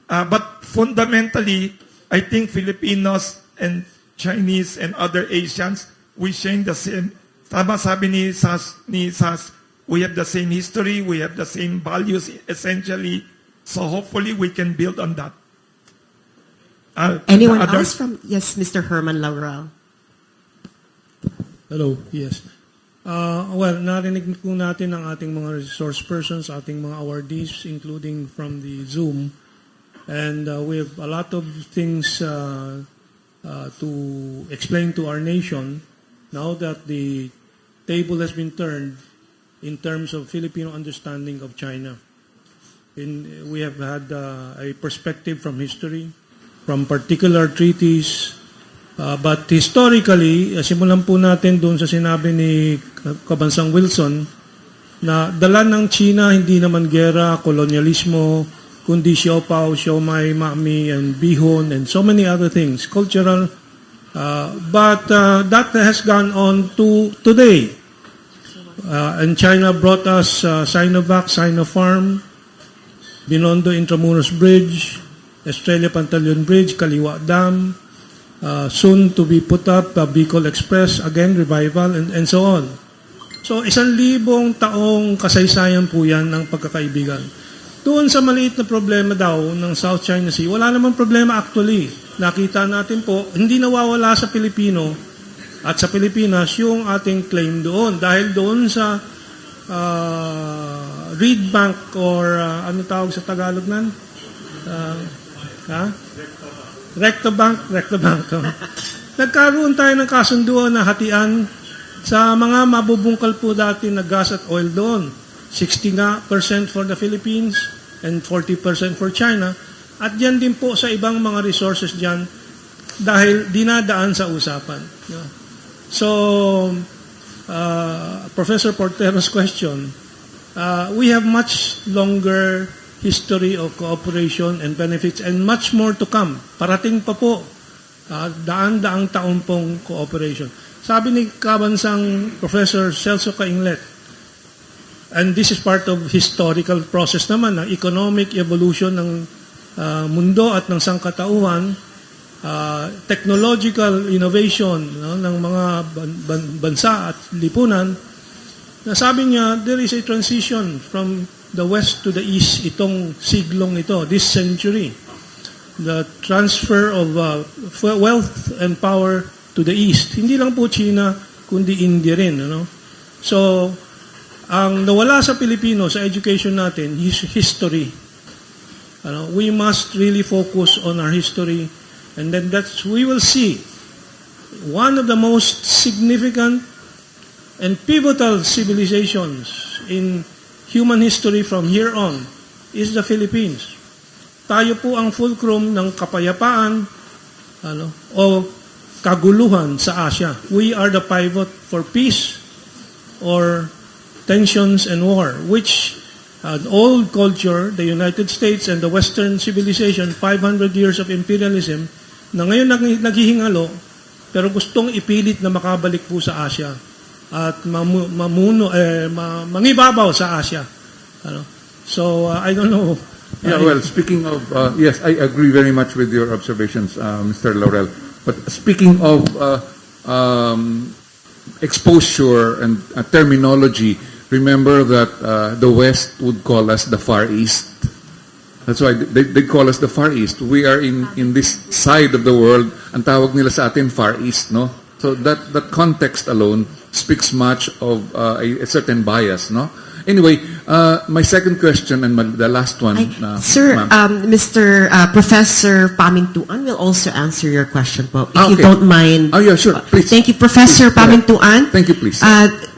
But fundamentally, I think Filipinos and Chinese and other Asians, we share the same, tama sabi ni Sas, we have the same history, we have the same values essentially, so hopefully we can build on that. Anyone else from, yes, Mr. Herman Laurel. Hello, yes. Well, narinig po natin ang ating mga resource persons, ating mga awardees, including from the Zoom. And we have a lot of things to explain to our nation now that the table has been turned in terms of Filipino understanding of China. We have had a perspective from history, from particular treaties, but historically, simulan po natin doon sa sinabi ni Kabansang Wilson na dala ng China hindi naman gera, kolonyalismo, kundi siopaw, siomai, mami, and bihon, and so many other things, cultural. But that has gone on to today. And China brought us Sinovac, Sinopharm, Binondo Intramuros Bridge, Estrella Pantaleon Bridge, Kaliwa Dam, soon to be put up, Bicol Express, again, revival, and so on. So, 1,000 taong kasaysayan po yan ng pagkakaibigan. Doon sa maliit na problema daw ng South China Sea, wala namang problema actually. Nakita natin po, hindi nawawala sa Pilipino at sa Pilipinas yung ating claim doon. Dahil doon sa reed bank or ano tawag sa Tagalog nan? Recto bank. Nagkaroon tayo ng kasunduan na hatian sa mga mabubungkal po dati na gas at oil doon. 60% for the Philippines and 40% for China. At yan din po sa ibang mga resources dyan dahil dinadaan sa usapan. So, Professor Portero's question, we have much longer history of cooperation and benefits and much more to come. Parating pa po, daan-daang taon pong cooperation. Sabi ni Kabansang Professor Celso Elkainlift, and this is part of historical process naman ng economic evolution ng mundo at ng sangkatauhan, technological innovation ng mga bansa at lipunan, na sabi niya, there is a transition from the west to the east itong siglong ito, this century. The transfer of wealth and power to the east. Hindi lang po China, kundi India rin. So, ang nawala sa Pilipino, sa education natin, is history. We must really focus on our history, and then we will see one of the most significant and pivotal civilizations in human history from here on is the Philippines. Tayo po ang fulcrum ng kapayapaan o kaguluhan sa Asia. We are the pivot for peace or tensions and war, which an old culture, the United States and the Western civilization, 500 years of imperialism, na ngayon naghihingalo, pero gustong ipilit na makabalik po sa Asia at mangibabaw sa Asia. So, I don't know. Yeah, well, speaking of, yes, I agree very much with your observations, Mr. Laurel. But speaking of exposure and terminology, remember that the West would call us the Far East. That's why they call us the Far East. We are in this side of the world. Ang tawag nila sa atin, Far East, no? So that context alone speaks much of a certain bias, no? Anyway, my second question and the last one. Sir, Mr. Professor Pamentuan will also answer your question po, if you don't mind. Oh, yeah, sure. Please. Thank you, Professor Pamentuan. Thank you, please.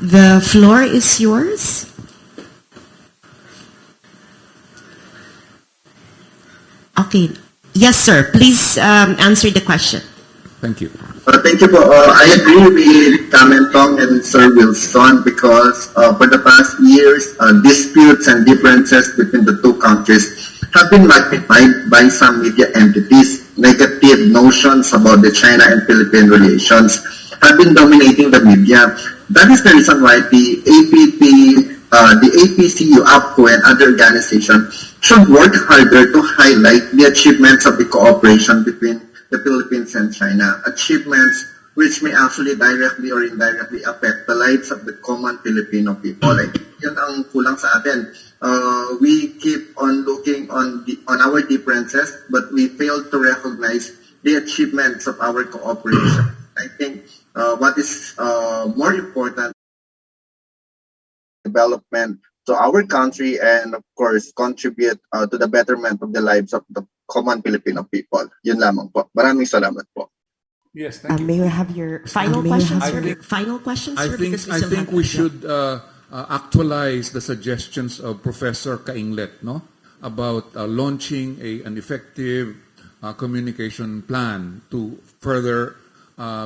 The floor is yours. Okay. Yes, sir. Please answer the question. Thank you. Thank you po. I agree with Kamentong and Sir Wilson because for the past years, disputes and differences between the two countries have been magnified by some media entities. Negative notions about the China and Philippine relations have been dominating the media. That is the reason why the APPCU, APPCU, and other organizations should work harder to highlight the achievements of the cooperation between the Philippines and China, achievements which may actually directly or indirectly affect the lives of the common Filipino people. I think yun ang kulang sa atin. We keep on looking on our differences, but we fail to recognize the achievements of our cooperation. I think what is more important, development to our country, and of course contribute to the betterment of the lives of the common Filipino people. Yun lamang po. Maraming salamat po. Yes, thank you. May we have your final questions? I think we should actualize the suggestions of Professor Elkainlift, no, about launching an effective communication plan to further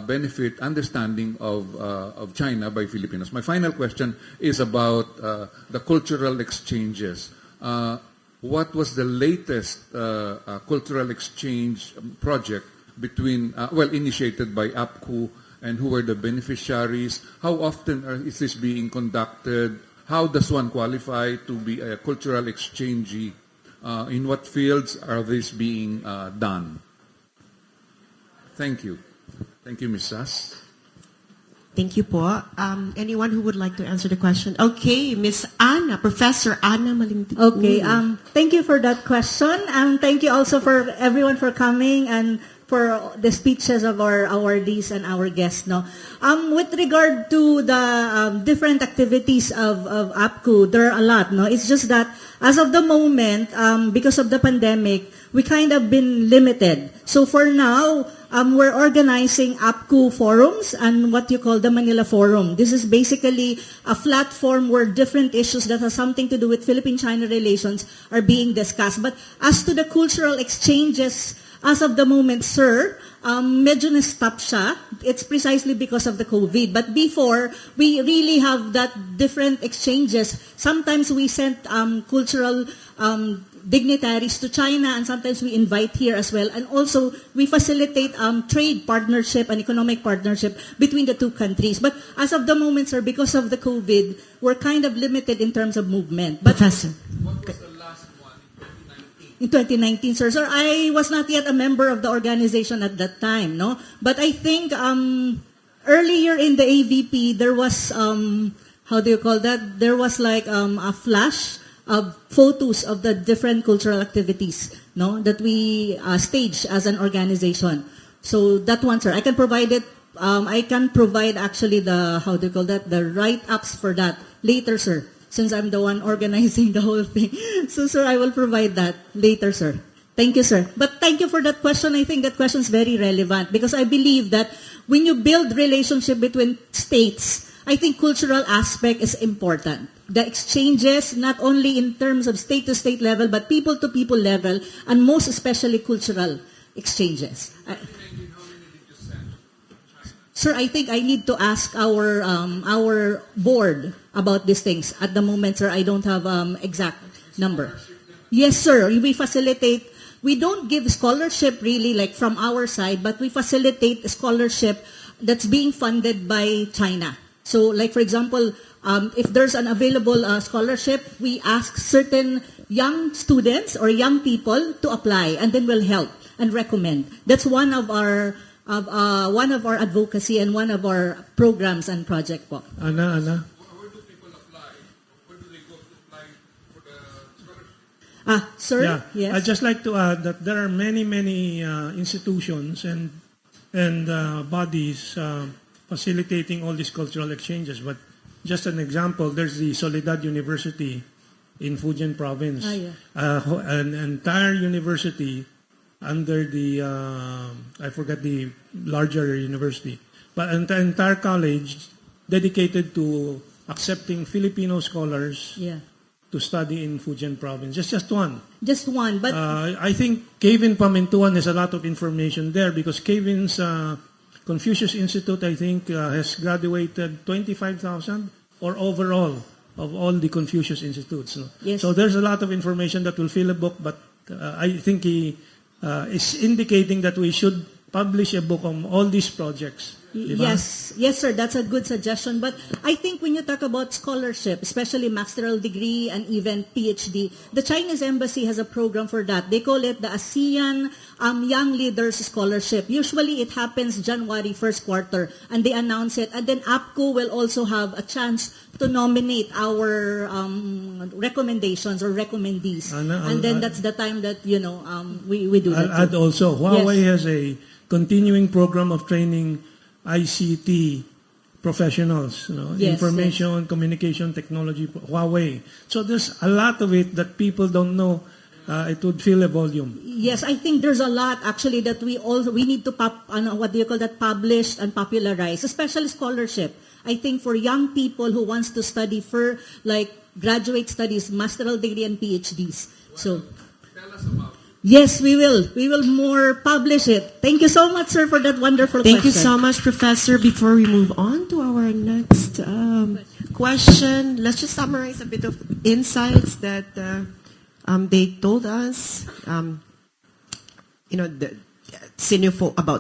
benefit understanding of China by Filipinos. My final question is about the cultural exchanges. What was the latest cultural exchange project between, initiated by APPCU, and who were the beneficiaries? How often is this being conducted? How does one qualify to be a cultural exchangee? In what fields are these being done? Thank you. Thank you, Ms. Sass. Thank you po. Anyone who would like to answer the question? Okay, Miss Anna, Professor Anna Malinti. Okay, thank you for that question. Thank you also for everyone for coming and for the speeches of our awardees and our guests. No, with regard to the different activities of APPCU, there are a lot. No, it's just that as of the moment, because of the pandemic, we kind of been limited. So for now, we're organizing APPCU forums and what you call the Manila Forum. This is basically a platform where different issues that have something to do with Philippine-China relations are being discussed. But as to the cultural exchanges, as of the moment, sir, medyo na-stop siya. It's precisely because of the COVID. But before, we really have that different exchanges. Sometimes we sent cultural dignitaries to China, and sometimes we invite here as well. And also, we facilitate trade partnership and economic partnership between the two countries. But as of the moment, sir, because of the COVID, we're kind of limited in terms of movement. But Professor. What was the last one in 2019, sir? Sir, I was not yet a member of the organization at that time, no? But I think earlier in the AVP, there was, how do you call that? There was like a flash of photos of the different cultural activities, no, that we stage as an organization. So that one, sir, I can provide it. I can provide actually the, how do you call that, the write-ups for that later, sir, since I'm the one organizing the whole thing. So, sir, I will provide that later, sir. Thank you, sir. But thank you for that question. I think that question is very relevant because I believe that when you build relationship between states, I think cultural aspect is important. The exchanges, not only in terms of state-to-state level, but people-to-people level, and most especially cultural exchanges. Sir, I think I need to ask our board about these things. At the moment, sir, I don't have exact number. Yes, sir, we facilitate. We don't give scholarship really like from our side, but we facilitate scholarship that's being funded by China. So, like for example, if there's an available scholarship, we ask certain young students or young people to apply, and then we'll help and recommend. That's one of our advocacy and one of our programs and project po. Anna. Where do people apply? Where do they go to apply for the scholarship? Sir? Yeah. Yes. I'd just like to add that there are many institutions and bodies facilitating all these cultural exchanges. But just an example, there's the Soledad University in Fujian province. An entire university under the, I forget the larger university, but an entire college dedicated to accepting Filipino scholars to study in Fujian province. Just one. Just one. But I think Kevin Pamentuan has a lot of information there because Kevin's Confucius Institute, I think, has graduated 25,000 or overall of all the Confucius Institutes. No? Yes. So there's a lot of information that will fill a book, but I think he is indicating that we should publish a book on all these projects Diba? Yes, sir. That's a good suggestion. But I think when you talk about scholarship, especially master's degree and even PhD, the Chinese embassy has a program for that. They call it the ASEAN Young Leaders Scholarship. Usually it happens January first quarter, and they announce it. And then APPCU will also have a chance to nominate our recommendations or recommendees. And then that's the time that we do that. I'll add also, Huawei has a continuing program of training ICT professionals, information, communication technology, Huawei. So there's a lot of it that people don't know. It would fill a volume. Yes, I think there's a lot actually that we need to publish and popularize, especially scholarship. I think for young people who wants to study for like graduate studies, master's degree and PhDs. So Tell us about it. yes, we will. We will more publish it. Thank you so much, sir, for that wonderful Thank you question. so much, Professor. Before we move on to our next question, let's just summarize a bit of insights that they told us. About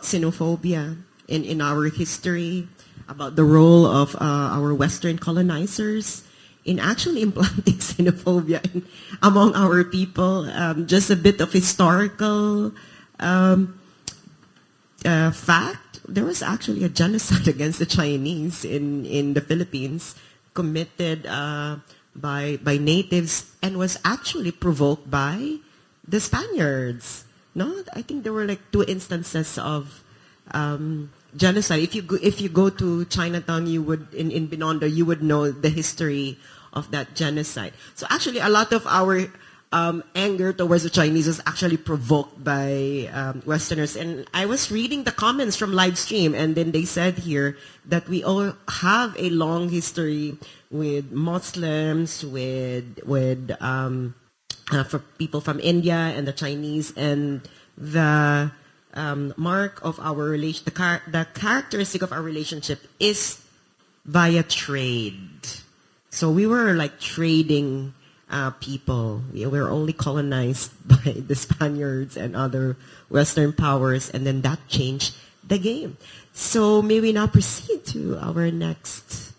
xenophobia in our history, about the role of our Western colonizers in actually implanting xenophobia among our people. Just a bit of historical fact, there was actually a genocide against the Chinese in the Philippines committed by natives and was actually provoked by the Spaniards. No, I think there were like 2 instances of genocide. If you go to Chinatown, you would in Binondo, you would know the history of that genocide. So actually, a lot of our anger towards the Chinese was actually provoked by Westerners. And I was reading the comments from live stream, and then they said here that we all have a long history with Muslims, for people from India and the Chinese, and the mark of our relation, the characteristic of our relationship is via trade. So we were like trading people. We were only colonized by the Spaniards and other Western powers, and then that changed the game. So may we now proceed to our next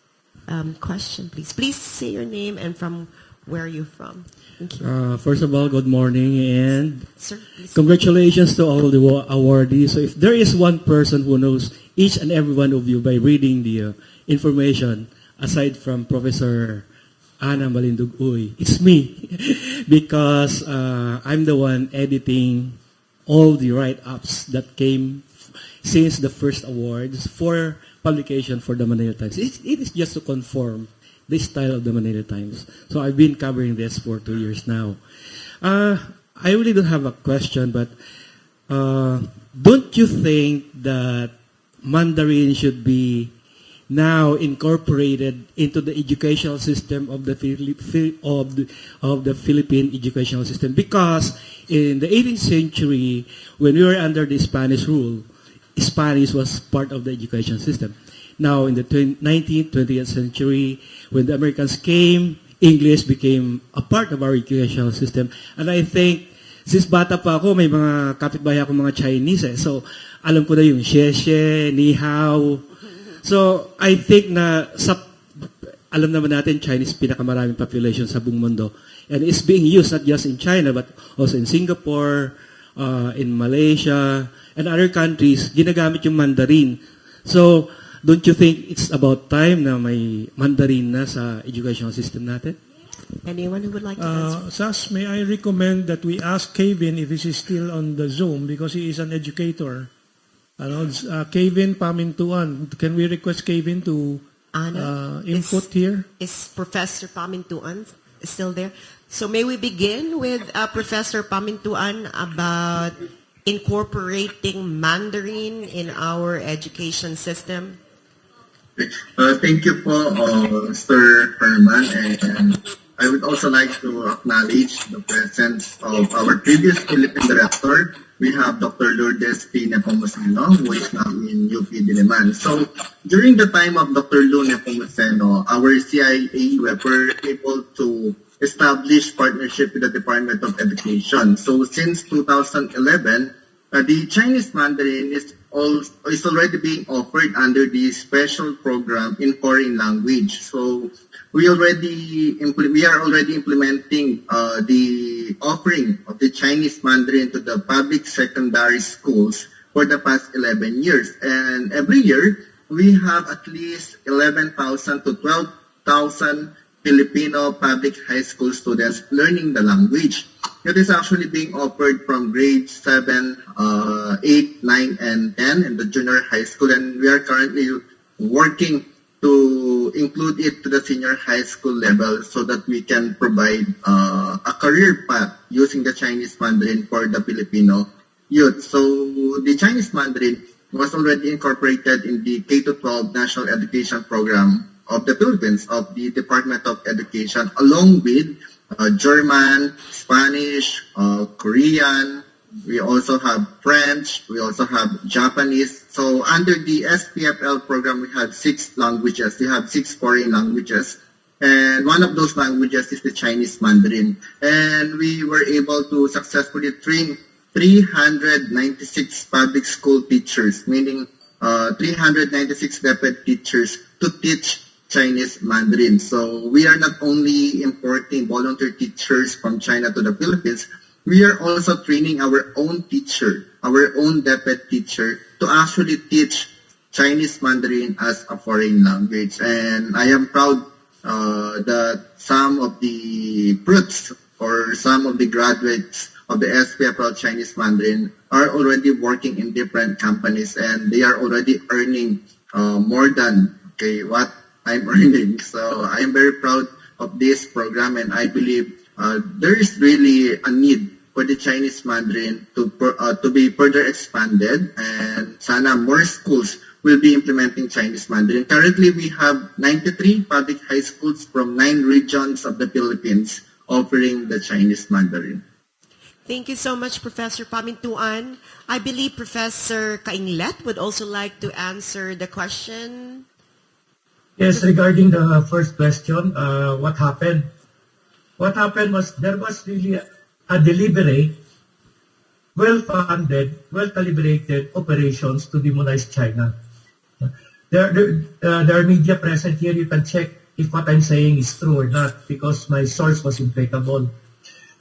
question, please. Please say your name and from where are you from. Thank you. First of all, good morning and Sir, please. congratulations to all the awardees. So if there is one person who knows each and every one of you by reading the information, aside from Professor Ana Malindug-Uy, it's me because I'm the one editing all the write-ups that came since the first awards for publication for the Manila Times. It is just to conform the style of the Manila Times. So I've been covering this for 2 years now. I really don't have a question, but don't you think that Mandarin should be now incorporated into the educational system of the Philippine educational system? Because in the 18th century, when we were under the Spanish rule, Spanish was part of the education system. Now, in the 19th, 20th century, when the Americans came, English became a part of our educational system. And I think, since bata pa ako, may mga kapitbahay ako mga Chinese eh. So, alam ko na yung xie, ni hao. So, I think na, alam naman natin, Chinese pinakamaraming population sa buong mundo. And it's being used not just in China, but also in Singapore, in Malaysia, and other countries, ginagamit yung Mandarin. So, don't you think it's about time na may Mandarin na sa educational system natin? Anyone who would like to answer? Sas, may I recommend that we ask Kevin if he is still on the Zoom because he is an educator. Kevin Pamentuan. Can we request Kevin to input here? Is Professor Pamentuan still there? So may we begin with Professor Pamentuan about incorporating Mandarin in our education system? Thank you po, Sir Herman, and I would also like to acknowledge the presence of our previous Philippine director. We have Dr. Lourdes P. Nepomuceno, who is now in UP Diliman. So, during the time of Dr. Lou Nepomuceno, our CIA were able to establish partnership with the Department of Education. So, since 2011, the Chinese Mandarin is is already being offered under the special program in foreign language. So we are already implementing the offering of the Chinese Mandarin to the public secondary schools for the past 11 years. And every year, we have at least 11,000 to 12,000 Filipino public high school students learning the language. It is actually being offered from grades 7, 8, 9, and 10 in the junior high school, and we are currently working to include it to the senior high school level so that we can provide a career path using the Chinese Mandarin for the Filipino youth. So the Chinese Mandarin was already incorporated in the K-12 National Education Program of the Philippines, of the Department of Education, along with German, Spanish, Korean. We also have French. We also have Japanese. So under the SPFL program, we have 6 languages. We have 6 foreign languages. And one of those languages is the Chinese Mandarin. And we were able to successfully train 396 public school teachers, meaning 396 deputy teachers to teach Chinese Mandarin. So we are not only importing volunteer teachers from China to the Philippines, we are also training our own teacher, our own deputy teacher, to actually teach Chinese Mandarin as a foreign language. And I am proud that some of the fruits or some of the graduates of the SPFL Chinese Mandarin are already working in different companies, and they are already earning more than what I'm earning. So I'm very proud of this program, and I believe there is really a need for the Chinese Mandarin to be further expanded, and sana more schools will be implementing Chinese Mandarin. Currently, we have 93 public high schools from 9 regions of the Philippines offering the Chinese Mandarin. Thank you so much, Professor Pamentuan. I believe Professor Elkainlift would also like to answer the question. Yes, regarding the first question, what happened? What happened was there was really a deliberate, well-funded, well-calibrated operations to demonize China. There are media present here. You can check if what I'm saying is true or not, because my source was impeccable.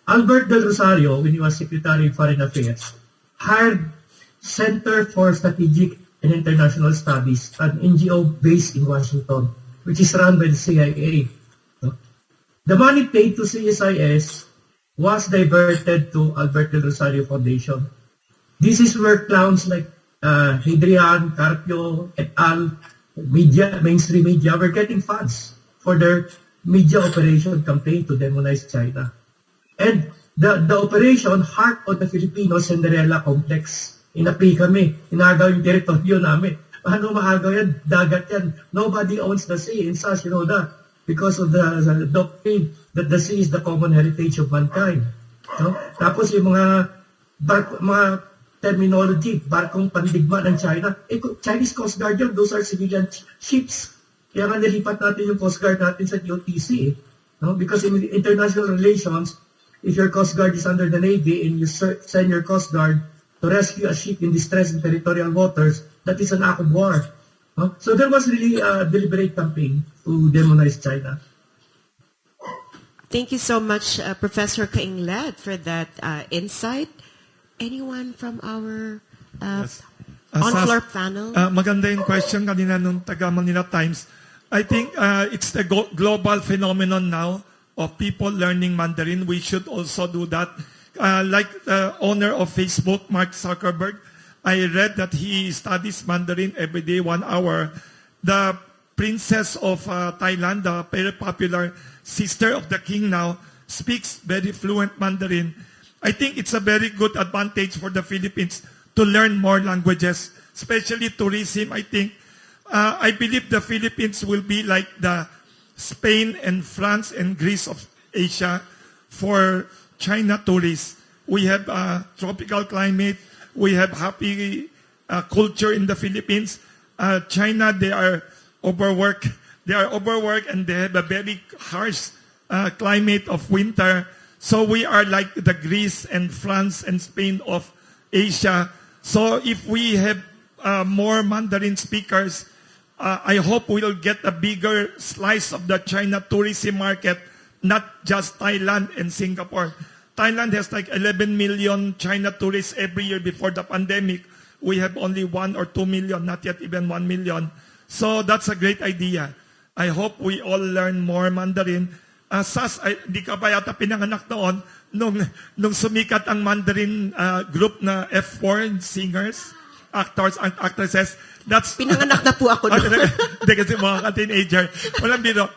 Albert Del Rosario, when he was Secretary of Foreign Affairs, hired Center for Strategic and International Studies, an NGO based in Washington, which is run by the CIA. The money paid to CSIS was diverted to Albert Del Rosario Foundation. This is where clowns like Hadrian, Carpio, et al., mainstream media, were getting funds for their media operation campaign to demonize China. And the operation, Heart of the Filipino Cinderella Complex. Inapi kami, inagaw yung teritoryo namin. Paano maagaw yan? Dagat yan. Nobody owns the sea in SAS, you know that. Because of the doctrine that the sea is the common heritage of mankind. No? Tapos yung mga terminology, barkong pandigma ng China. Chinese Coast Guard yun, those are civilian ships. Kaya nga nilipat natin yung Coast Guard natin sa DOTC. No? Because in international relations, if your Coast Guard is under the Navy and you send your Coast Guard to rescue a ship in distress in territorial waters, that is an act of war. So there was really a deliberate campaign to demonize China. Thank you so much, Professor Elkainlift, for that insight. Anyone from our on-floor panel? Maganda yung question kanina nung taga Manila Times. I think it's the global phenomenon now of people learning Mandarin. We should also do that. Like the owner of Facebook, Mark Zuckerberg, I read that he studies Mandarin every day, 1 hour. The princess of Thailand, the very popular sister of the king now, speaks very fluent Mandarin. I think it's a very good advantage for the Philippines to learn more languages, especially tourism. I believe the Philippines will be like the Spain and France and Greece of Asia for China tourists. We have a tropical climate. We have happy culture in the Philippines. China, they are overworked. They are overworked and they have a very harsh climate of winter. So we are like the Greece and France and Spain of Asia. So if we have more Mandarin speakers, I hope we'll get a bigger slice of the China tourism market, not just Thailand and Singapore. Thailand has like 11 million China tourists every year before the pandemic. We have only 1 or 2 million, not yet even 1 million. So that's a great idea. I hope we all learn more Mandarin. Di ka pa yata pinanganak noon nung sumikat ang Mandarin group na F4 singers, actors and actresses. That's pinanganak na po ako noon. Hindi kasi mga teenager. Walang biro.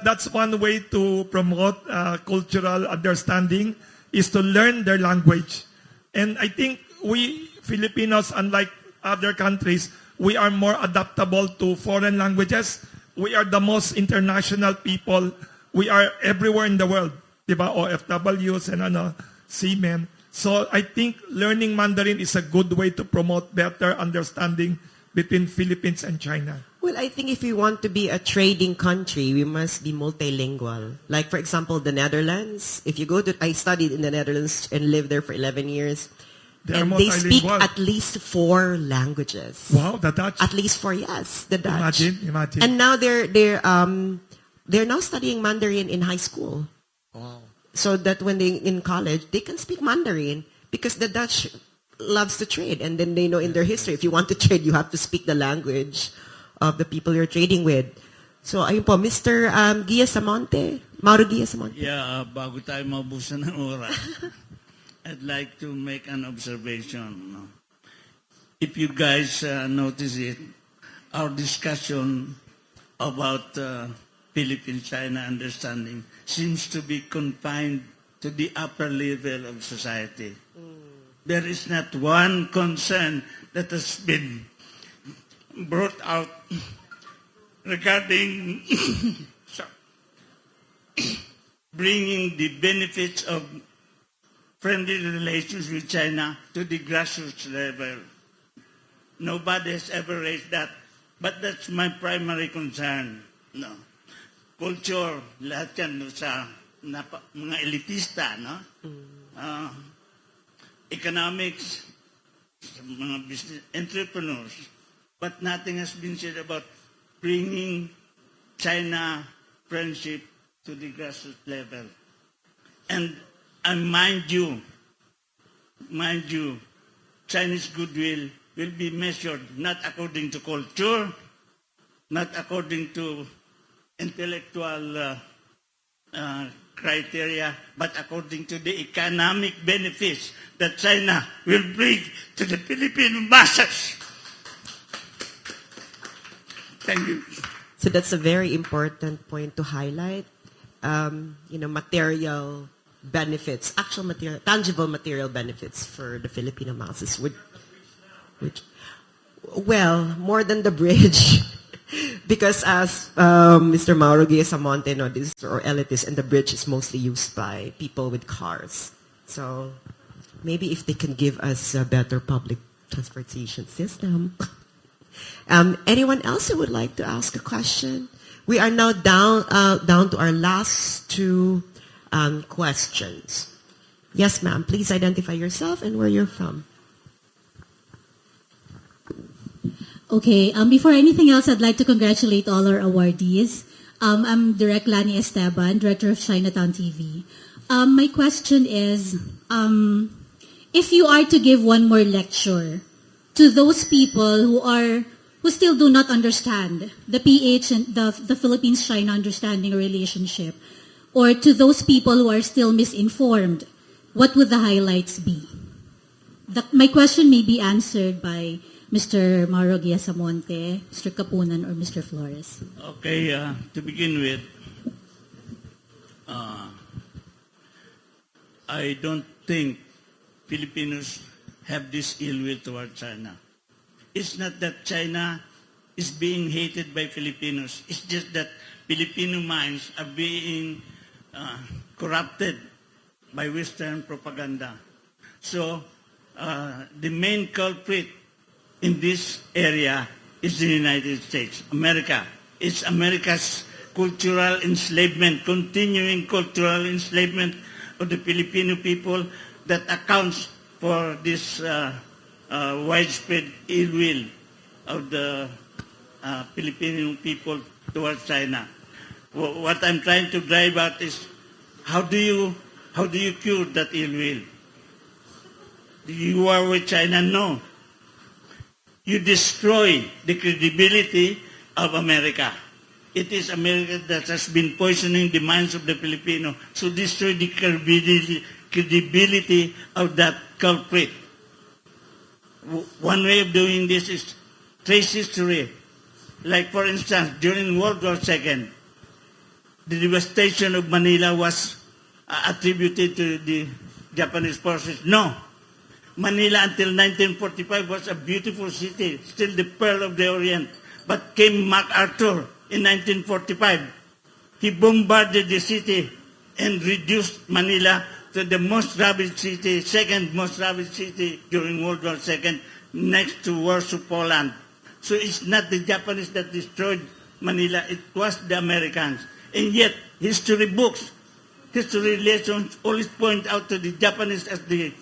That's one way to promote cultural understanding is to learn their language. And I think we Filipinos, unlike other countries, we are more adaptable to foreign languages. We are the most international people. We are everywhere in the world. Diba? OFWs and seamen. So I think learning Mandarin is a good way to promote better understanding between Philippines and China. Well, I think if we want to be a trading country, we must be multilingual. Like, for example, the Netherlands. If you go to, I studied in the Netherlands and lived there for 11 years. And they speak at least 4 languages. Wow, the Dutch. At least 4, yes, the Dutch. Imagine. And now they're now studying Mandarin in high school. Wow. So that when they in college, they can speak Mandarin because the Dutch loves to trade, and then they know in their history, if you want to trade, you have to speak the language of the people you're trading with. So, ayun po, Mr. Samonte, Mauro Samonte. Yeah, bago tayo mabusan ng oras, I'd like to make an observation. If you guys notice it, our discussion about Philippine-China understanding seems to be confined to the upper level of society. There is not one concern that has been brought out regarding bringing the benefits of friendly relations with China to the grassroots level. Nobody has ever raised that, but that's my primary concern. No. Culture, lahat yan sa mga elitista, no? Economics, mga business entrepreneurs, but nothing has been said about bringing China friendship to the grassroots level. And mind you, Chinese goodwill will be measured not according to culture, not according to intellectual criteria, but according to the economic benefits that China will bring to the Philippine masses. Thank you. So that's a very important point to highlight. Material benefits, actual material, tangible material benefits for the Filipino masses. Which, well, more than the bridge. Because as Mr. Mauro Samonte this or elitist, and the bridge is mostly used by people with cars. So maybe if they can give us a better public transportation system. Anyone else who would like to ask a question? We are now down to our last 2 questions. Yes, ma'am. Please identify yourself and where you're from. Okay, before anything else, I'd like to congratulate all our awardees. I'm Direct Lani Esteban, Director of Chinatown TV. My question is, if you are to give one more lecture to those people who still do not understand the PH and the Philippines-China understanding relationship, or to those people who are still misinformed, what would the highlights be? My question may be answered by Mr. Mauro Samonte, Mr. Kapunan, or Mr. Flores. Okay, to begin with, I don't think Filipinos have this ill will toward China. It's not that China is being hated by Filipinos. It's just that Filipino minds are being corrupted by Western propaganda. So the main culprit in this area is the United States, America. It's America's cultural enslavement, continuing cultural enslavement of the Filipino people that accounts for this widespread ill will of the Filipino people towards China. What I'm trying to drive at is how do you cure that ill will? Do you war with China? No. You destroy the credibility of America. It is America that has been poisoning the minds of the Filipino. So destroy the credibility of that culprit. One way of doing this is trace history. Like, for instance, during World War II, the devastation of Manila was attributed to the Japanese forces. No. Manila until 1945 was a beautiful city, still the pearl of the Orient. But came MacArthur in 1945. He bombarded the city and reduced Manila to the most ravaged city, second most ravaged city during World War II, next to Warsaw, Poland. So it's not the Japanese that destroyed Manila, it was the Americans. And yet, history books, history lessons always point out to the Japanese as the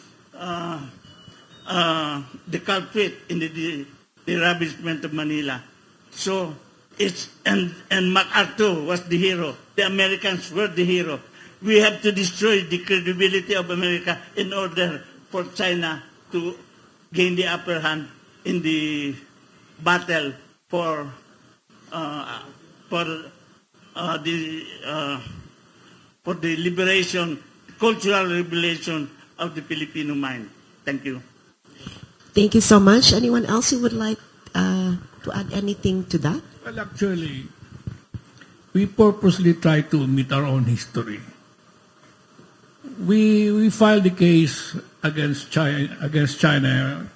culprit in the ravagement of Manila. So it's and MacArthur was the hero. The Americans were the hero. We have to destroy the credibility of America in order for China to gain the upper hand in the battle for the liberation, cultural liberation of the Filipino mind. Thank you. Thank you so much. Anyone else who would like to add anything to that? Well, actually, we purposely try to omit our own history. We filed the case against China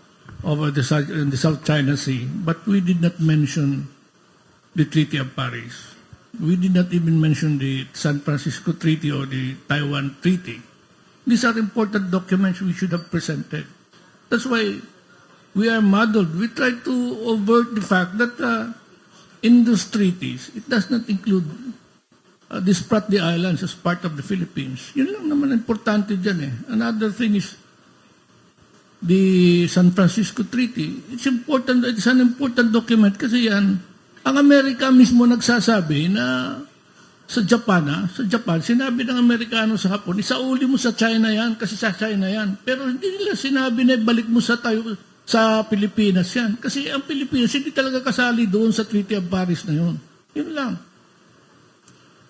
over in the South China Sea, but we did not mention the Treaty of Paris. We did not even mention the San Francisco Treaty or the Taiwan Treaty. These are important documents we should have presented. That's why we are muddled. We try to avert the fact that in those treaties, it does not include the Spratly Islands as part of the Philippines. Yun lang naman importante dyan eh. Another thing is the San Francisco Treaty. It's important. It's an important document kasi yan, ang Amerika mismo nagsasabi na sa Japan, sinabi ng Amerikano sa Hapon, isauli mo sa China yan kasi sa China yan. Pero hindi nila sinabi na balik mo sa Pilipinas yan. Kasi ang Pilipinas hindi talaga kasali doon sa Treaty of Paris na yun. Yun lang.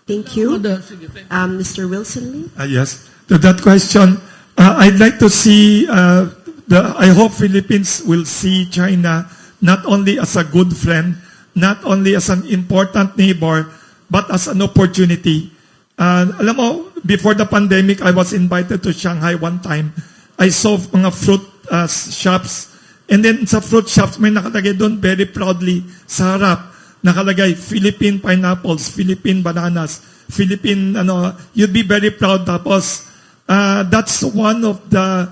Thank you. Mr. Wilson Lee? Yes. To that question, I'd like to see, I hope Philippines will see China not only as a good friend, not only as an important neighbor, but as an opportunity. Alam mo, before the pandemic, I was invited to Shanghai one time. I saw mga fruit shops. And then sa fruit shops, may nakalagay doon very proudly sa harap. Nakalagay, Philippine pineapples, Philippine bananas, Philippine, you'd be very proud. Tapos, that's one of the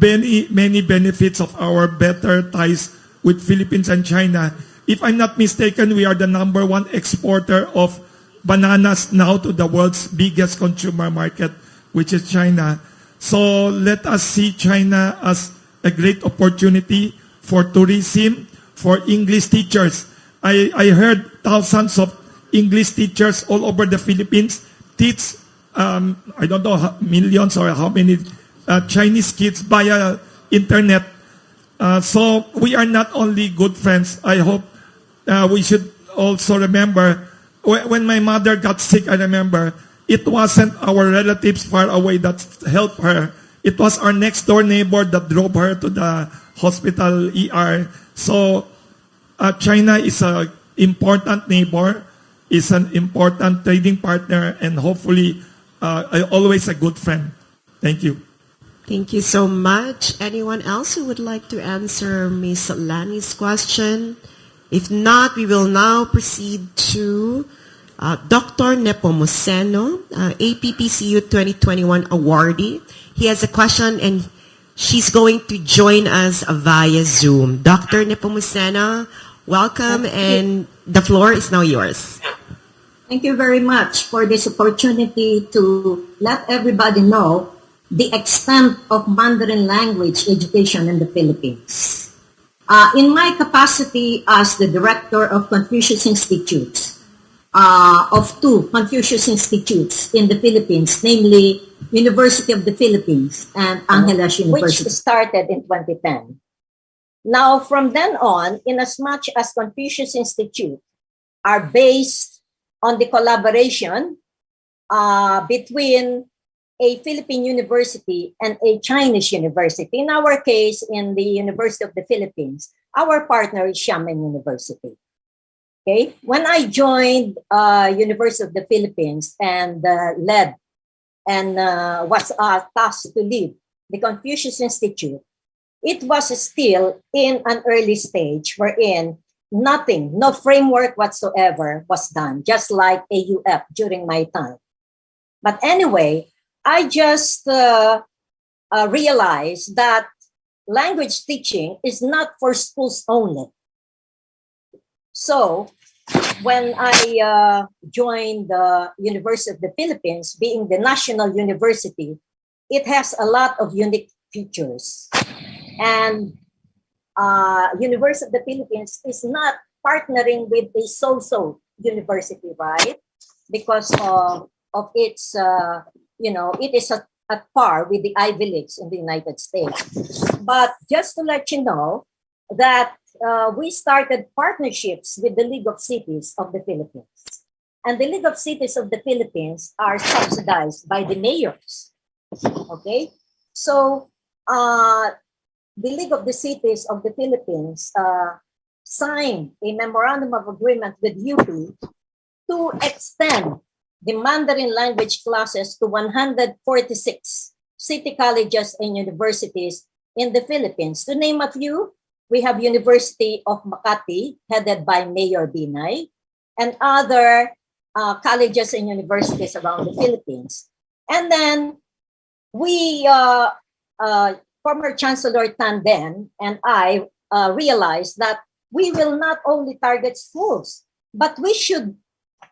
many benefits of our better ties with Philippines and China. If I'm not mistaken, we are the #1 exporter of bananas now to the world's biggest consumer market, which is China. So let us see China as a great opportunity for tourism, for English teachers. I heard thousands of English teachers all over the Philippines teach, I don't know, millions or how many Chinese kids via internet. So we are not only good friends. I hope we should also remember, when my mother got sick, I remember, it wasn't our relatives far away that helped her. It was our next door neighbor that drove her to the hospital ER. So China is an important neighbor, is an important trading partner, and hopefully always a good friend. Thank you. Thank you so much. Anyone else who would like to answer Ms. Lani's question? If not, we will now proceed to Dr. Nepomuceno, APPCU 2021 awardee. He has a question and she's going to join us via Zoom. Dr. Nepomuceno, welcome, and the floor is now yours. Thank you very much for this opportunity to let everybody know the extent of Mandarin language education in the Philippines. In my capacity as the director of Confucius Institutes, of two Confucius Institutes in the Philippines, namely University of the Philippines and Angeles University, which started in 2010. Now, from then on, in as much as Confucius Institute are based on the collaboration between a Philippine university and a Chinese university. In our case, in the University of the Philippines, our partner is Xiamen University. Okay, when I joined University of the Philippines and led and was tasked to lead the Confucius Institute, it was still in an early stage wherein nothing, no framework whatsoever was done, just like AUF during my time. But anyway, I just realized that language teaching is not for schools only. So when I joined the University of the Philippines, being the national university, it has a lot of unique features. And University of the Philippines is not partnering with a so-so university, right? Because of its, it is at par with the Ivy Leagues in the United States. But just to let you know that we started partnerships with the League of Cities of the Philippines. And the League of Cities of the Philippines are subsidized by the mayors. Okay? So the League of the Cities of the Philippines signed a memorandum of agreement with UP to extend the Mandarin language classes to 146 city colleges and universities in the Philippines. To name a few, we have University of Makati, headed by Mayor Binay, and other colleges and universities around the Philippines. And then we, former Chancellor Tanden and I realized that we will not only target schools, but we should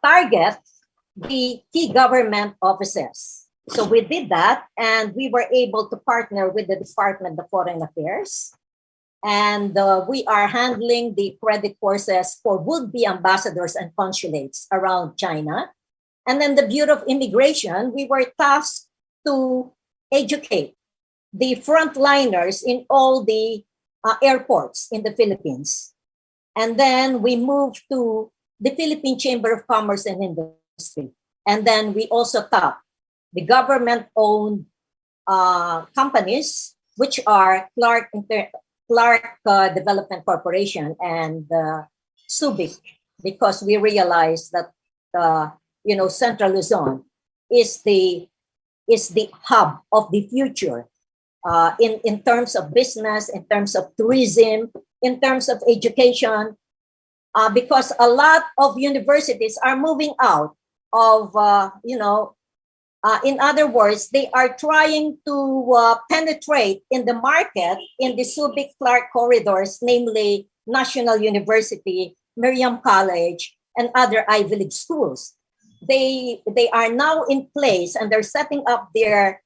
target the key government offices. So we did that, and we were able to partner with the Department of Foreign Affairs. And we are handling the credit courses for would-be ambassadors and consulates around China. And then the Bureau of Immigration, we were tasked to educate the frontliners in all the airports in the Philippines. And then we moved to the Philippine Chamber of Commerce and Industry. And then we also tap the government-owned companies, which are Clark Development Corporation and Subic, because we realized that Central Luzon is the hub of the future in terms of business, in terms of tourism, in terms of education, because a lot of universities are moving out of, in other words, they are trying to penetrate in the market in the Subic-Clark corridors, namely National University, Miriam College, and other Ivy League schools. They are now in place, and they're setting up their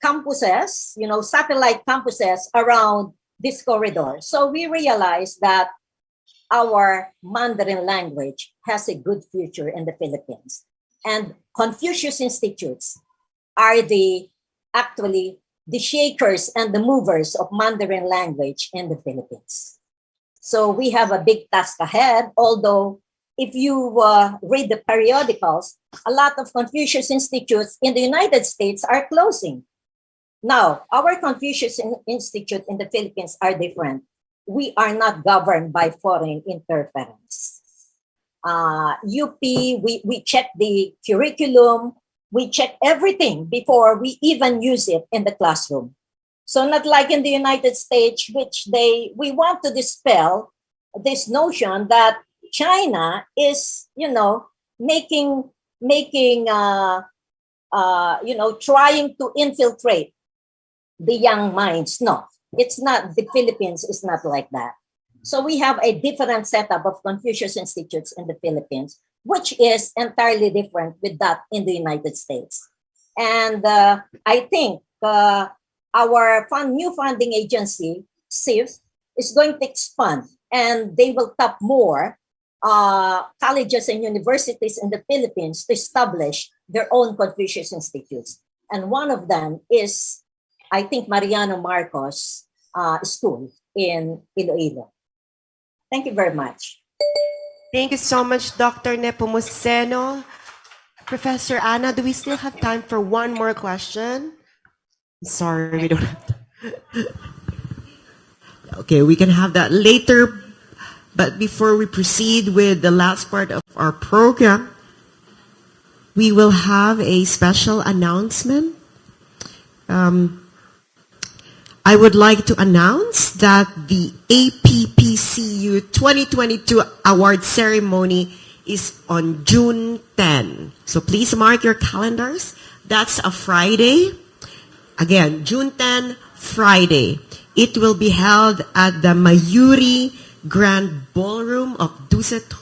campuses, satellite campuses around this corridor. So we realized that our Mandarin language has a good future in the Philippines. And Confucius Institutes are actually the shakers and the movers of Mandarin language in the Philippines. So we have a big task ahead, although if you read the periodicals, a lot of Confucius Institutes in the United States are closing. Now, our Confucius Institute in the Philippines are different. We are not governed by foreign interference. UP, we check the curriculum, we check everything before we even use it in the classroom. So not like in the United States, which we want to dispel this notion that China is, trying to infiltrate the young minds. No, it's not. The Philippines is not like that. So we have a different setup of Confucius Institutes in the Philippines, which is entirely different with that in the United States. And I think our new funding agency, SIF, is going to expand, and they will tap more colleges and universities in the Philippines to establish their own Confucius Institutes. And one of them is, I think, Mariano Marcos School in Iloilo. Thank you very much. Thank you so much, Dr. Nepomuceno. Professor Ana, do we still have time for one more question? Sorry, we don't have time. Okay, we can have that later. But before we proceed with the last part of our program, we will have a special announcement. I would like to announce that the APPCU 2022 award ceremony is on June 10. So please mark your calendars. That's a Friday. Again, June 10, Friday. It will be held at the Mayuri Grand Ballroom of Dusit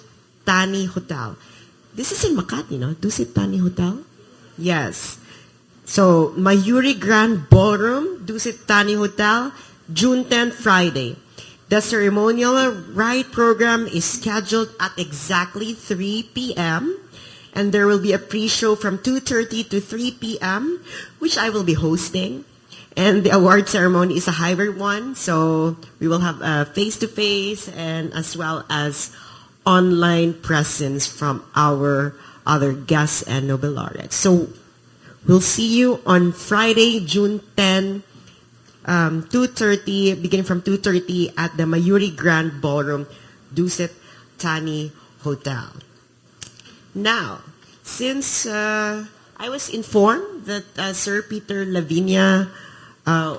Tani Hotel. This is in Makati, no? Dusit Tani Hotel? Yes. So, Mayuri Grand Ballroom, Dusit Tani Hotel, June 10, Friday. The ceremonial rite program is scheduled at exactly 3 p.m. And there will be a pre-show from 2:30 to 3 p.m., which I will be hosting. And the award ceremony is a hybrid one, so we will have a face-to-face and as well as online presence from our other guests and Nobel laureates. So we'll see you on Friday, June 10, 2:30, beginning from 2:30 at the Mayuri Grand Ballroom, Dusit Tani Hotel. Now, since I was informed that Sir Peter Lavina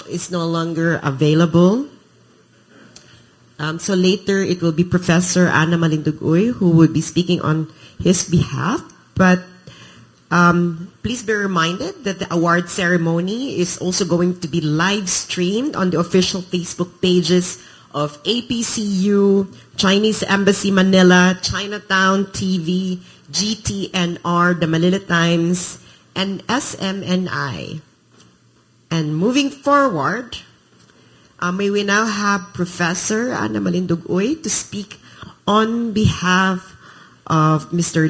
is no longer available. So later it will be Professor Ana Malindugoy who will be speaking on his behalf. But please be reminded that the award ceremony is also going to be live streamed on the official Facebook pages of APPCU, Chinese Embassy Manila, Chinatown TV, GTNR, The Manila Times, and SMNI. And moving forward, may we now have Professor Ana Malindugoy to speak on behalf of Mr.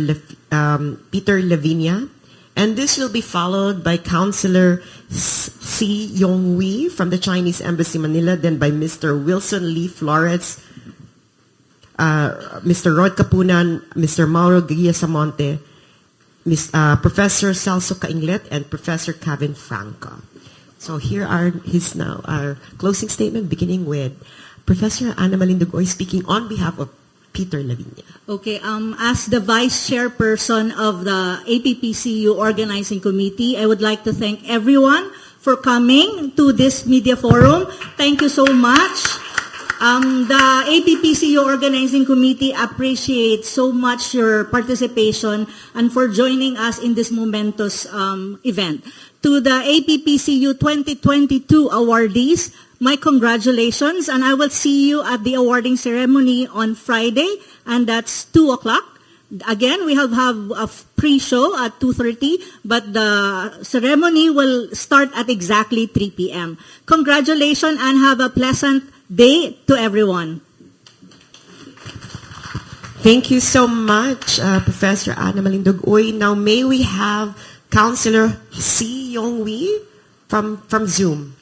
Peter Lavina. And this will be followed by Councillor C. Yonwi from the Chinese Embassy Manila, then by Mr. Wilson Lee Flores, Mr. Rod Kapunan, Mr. Mauro Samonte, Professor Celso and Professor Kevin Franco. So here are our closing statement, beginning with Professor Ana Malindugoy speaking on behalf of Peter Lavina. Okay, as the Vice Chairperson of the APPCU Organizing Committee, I would like to thank everyone for coming to this media forum. Thank you so much. The APPCU Organizing Committee appreciates so much your participation and for joining us in this momentous event. To the APPCU 2022 awardees, my congratulations, and I will see you at the awarding ceremony on Friday, and that's 2 o'clock. Again, we have a pre-show at 2:30, but the ceremony will start at exactly 3 p.m. Congratulations and have a pleasant day to everyone. Thank you so much, Professor Ana Malindugoy. Now, may we have Councillor C. Yongwi from Zoom.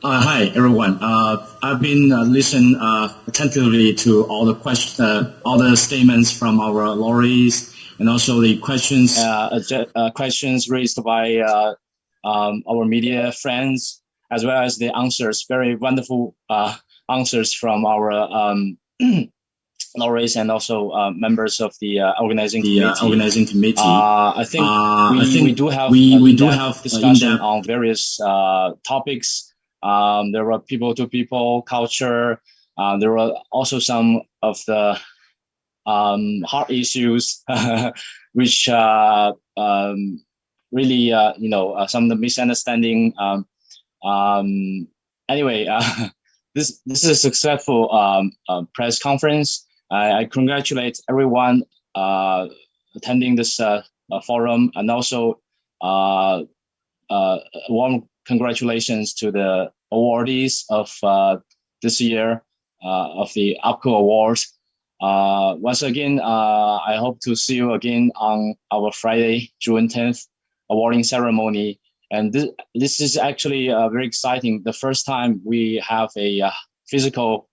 Hi, everyone. I've been listening attentively to all the statements from our laureates, and also the questions raised by our media friends, as well as the answers. Very wonderful answers from our laureates and also members of the organizing committee. I think we do have discussion on various topics. There were people-to-people culture. There were also some of the hard issues, which really, some of the misunderstanding. Anyway, this is a successful press conference. I congratulate everyone attending this forum, and also warm congratulations to the awardees of this year of the APPCU Awards. Once again, I hope to see you again on our Friday, June 10th awarding ceremony. And this is actually very exciting. The first time we have a physical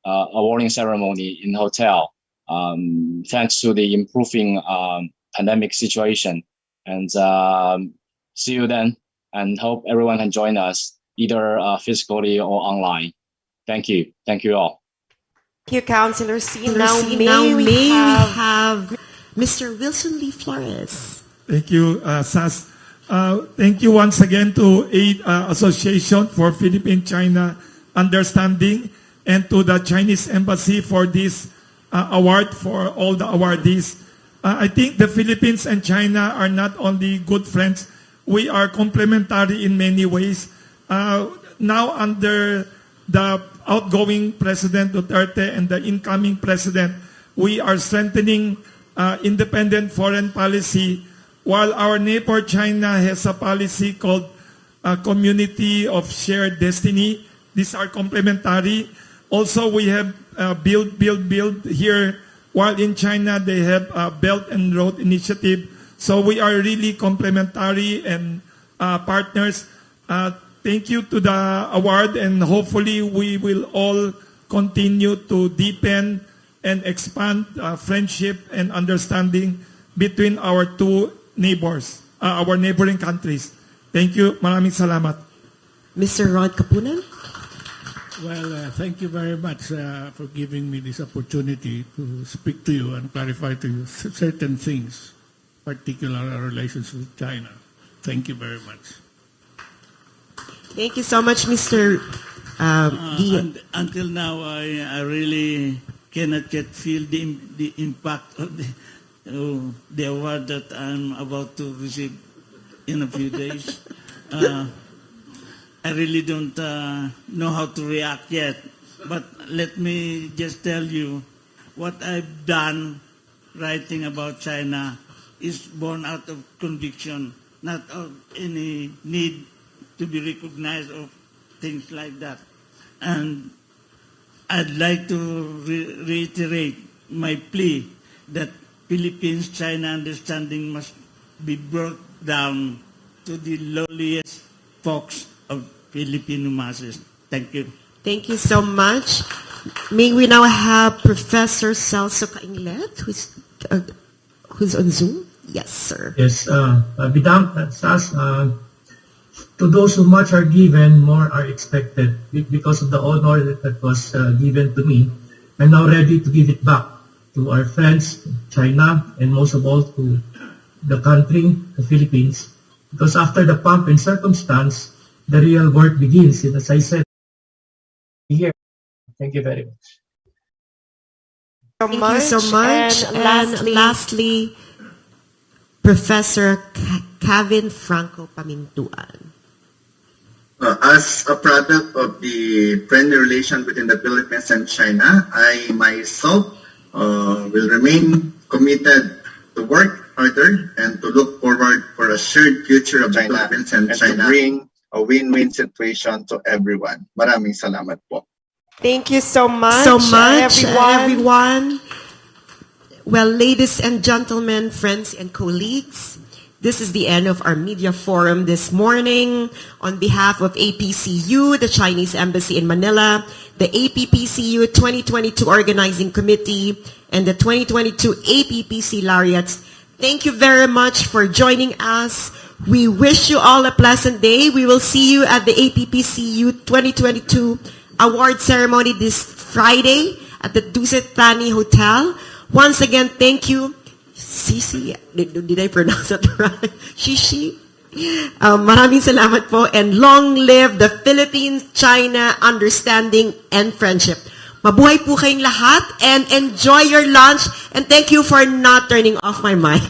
awarding ceremony in hotel, thanks to the improving pandemic situation. And see you then, and hope everyone can join us either physically or online. Thank you. Thank you all. Thank you, Councillor C. Now may we have Mr. Wilson Lee Flores. Thank you, Sas. Thank you once again to AID Association for Philippine-China Understanding and to the Chinese Embassy for this award for all the awardees. I think the Philippines and China are not only good friends, we are complementary in many ways. Now under the outgoing President Duterte and the incoming President, we are strengthening independent foreign policy, while our neighbor China has a policy called Community of Shared Destiny. These are complementary. Also, we have build here, while in China they have a Belt and Road Initiative. So we are really complementary and partners. Thank you to the award, and hopefully we will all continue to deepen and expand friendship and understanding between our two neighbors, our neighboring countries. Thank you. Maraming salamat. Mr. Rod Kapunan. Well, thank you very much for giving me this opportunity to speak to you and clarify to you certain things, particularly our relations with China. Thank you very much. Thank you so much, Mr. Until now, I really cannot yet feel the impact of the award that I'm about to receive in a few days. I really don't know how to react yet, but let me just tell you what I've done writing about China is born out of conviction, not of any need to be recognized or things like that. And I'd like to reiterate my plea that Philippines-China understanding must be brought down to the lowliest folks of Filipino masses. Thank you. Thank you so much. May we now have Professor Celso who's on Zoom? Yes, sir. Yes, Bidang, Sas, to those who much are given, more are expected. Because of the honor that was given to me, I'm now ready to give it back to our friends, China, and most of all to the country, the Philippines. Because after the pomp and circumstance, the real work begins. And as I said here, thank you very much. Thank you so much. And lastly, Professor Kevin Franco Pamentuan. As a product of the friendly relation between the Philippines and China, I myself will remain committed to work harder and to look forward for a shared future of China, the Philippines and China, to bring a win-win situation to everyone. Maraming salamat po. Thank you so much, everyone. Well, ladies and gentlemen, friends and colleagues, this is the end of our media forum this morning. On behalf of APPCU, the Chinese Embassy in Manila, the APPCU 2022 Organizing Committee, and the 2022 APPC Laureates, thank you very much for joining us. We wish you all a pleasant day. We will see you at the APPCU 2022 award ceremony this Friday at the Dusit Thani Hotel. Once again, thank you. Sisi, did I pronounce that right? Shishi. Maraming salamat po, and long live the Philippines-China understanding and friendship. Mabuhay po kayong lahat, and enjoy your lunch, and thank you for not turning off my mic.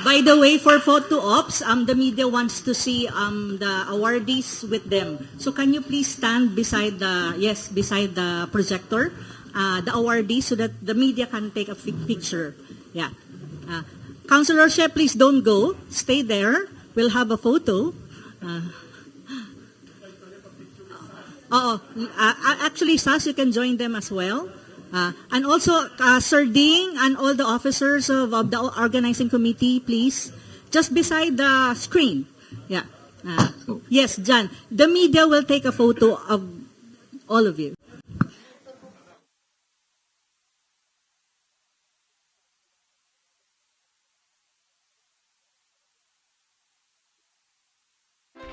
By the way, for photo ops, the media wants to see the awardees with them. So can you please stand beside the projector, the awardees, so that the media can take a picture. Yeah. Councilor She, please don't go. Stay there. We'll have a photo. Actually, Sas, you can join them as well. And also, Sir Ding and all the officers of the organizing committee, please, just beside the screen. Yeah. Yes, John. The media will take a photo of all of you.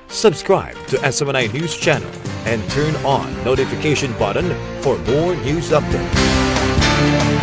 Subscribe to SMNI News Channel and turn on notification button for more news updates.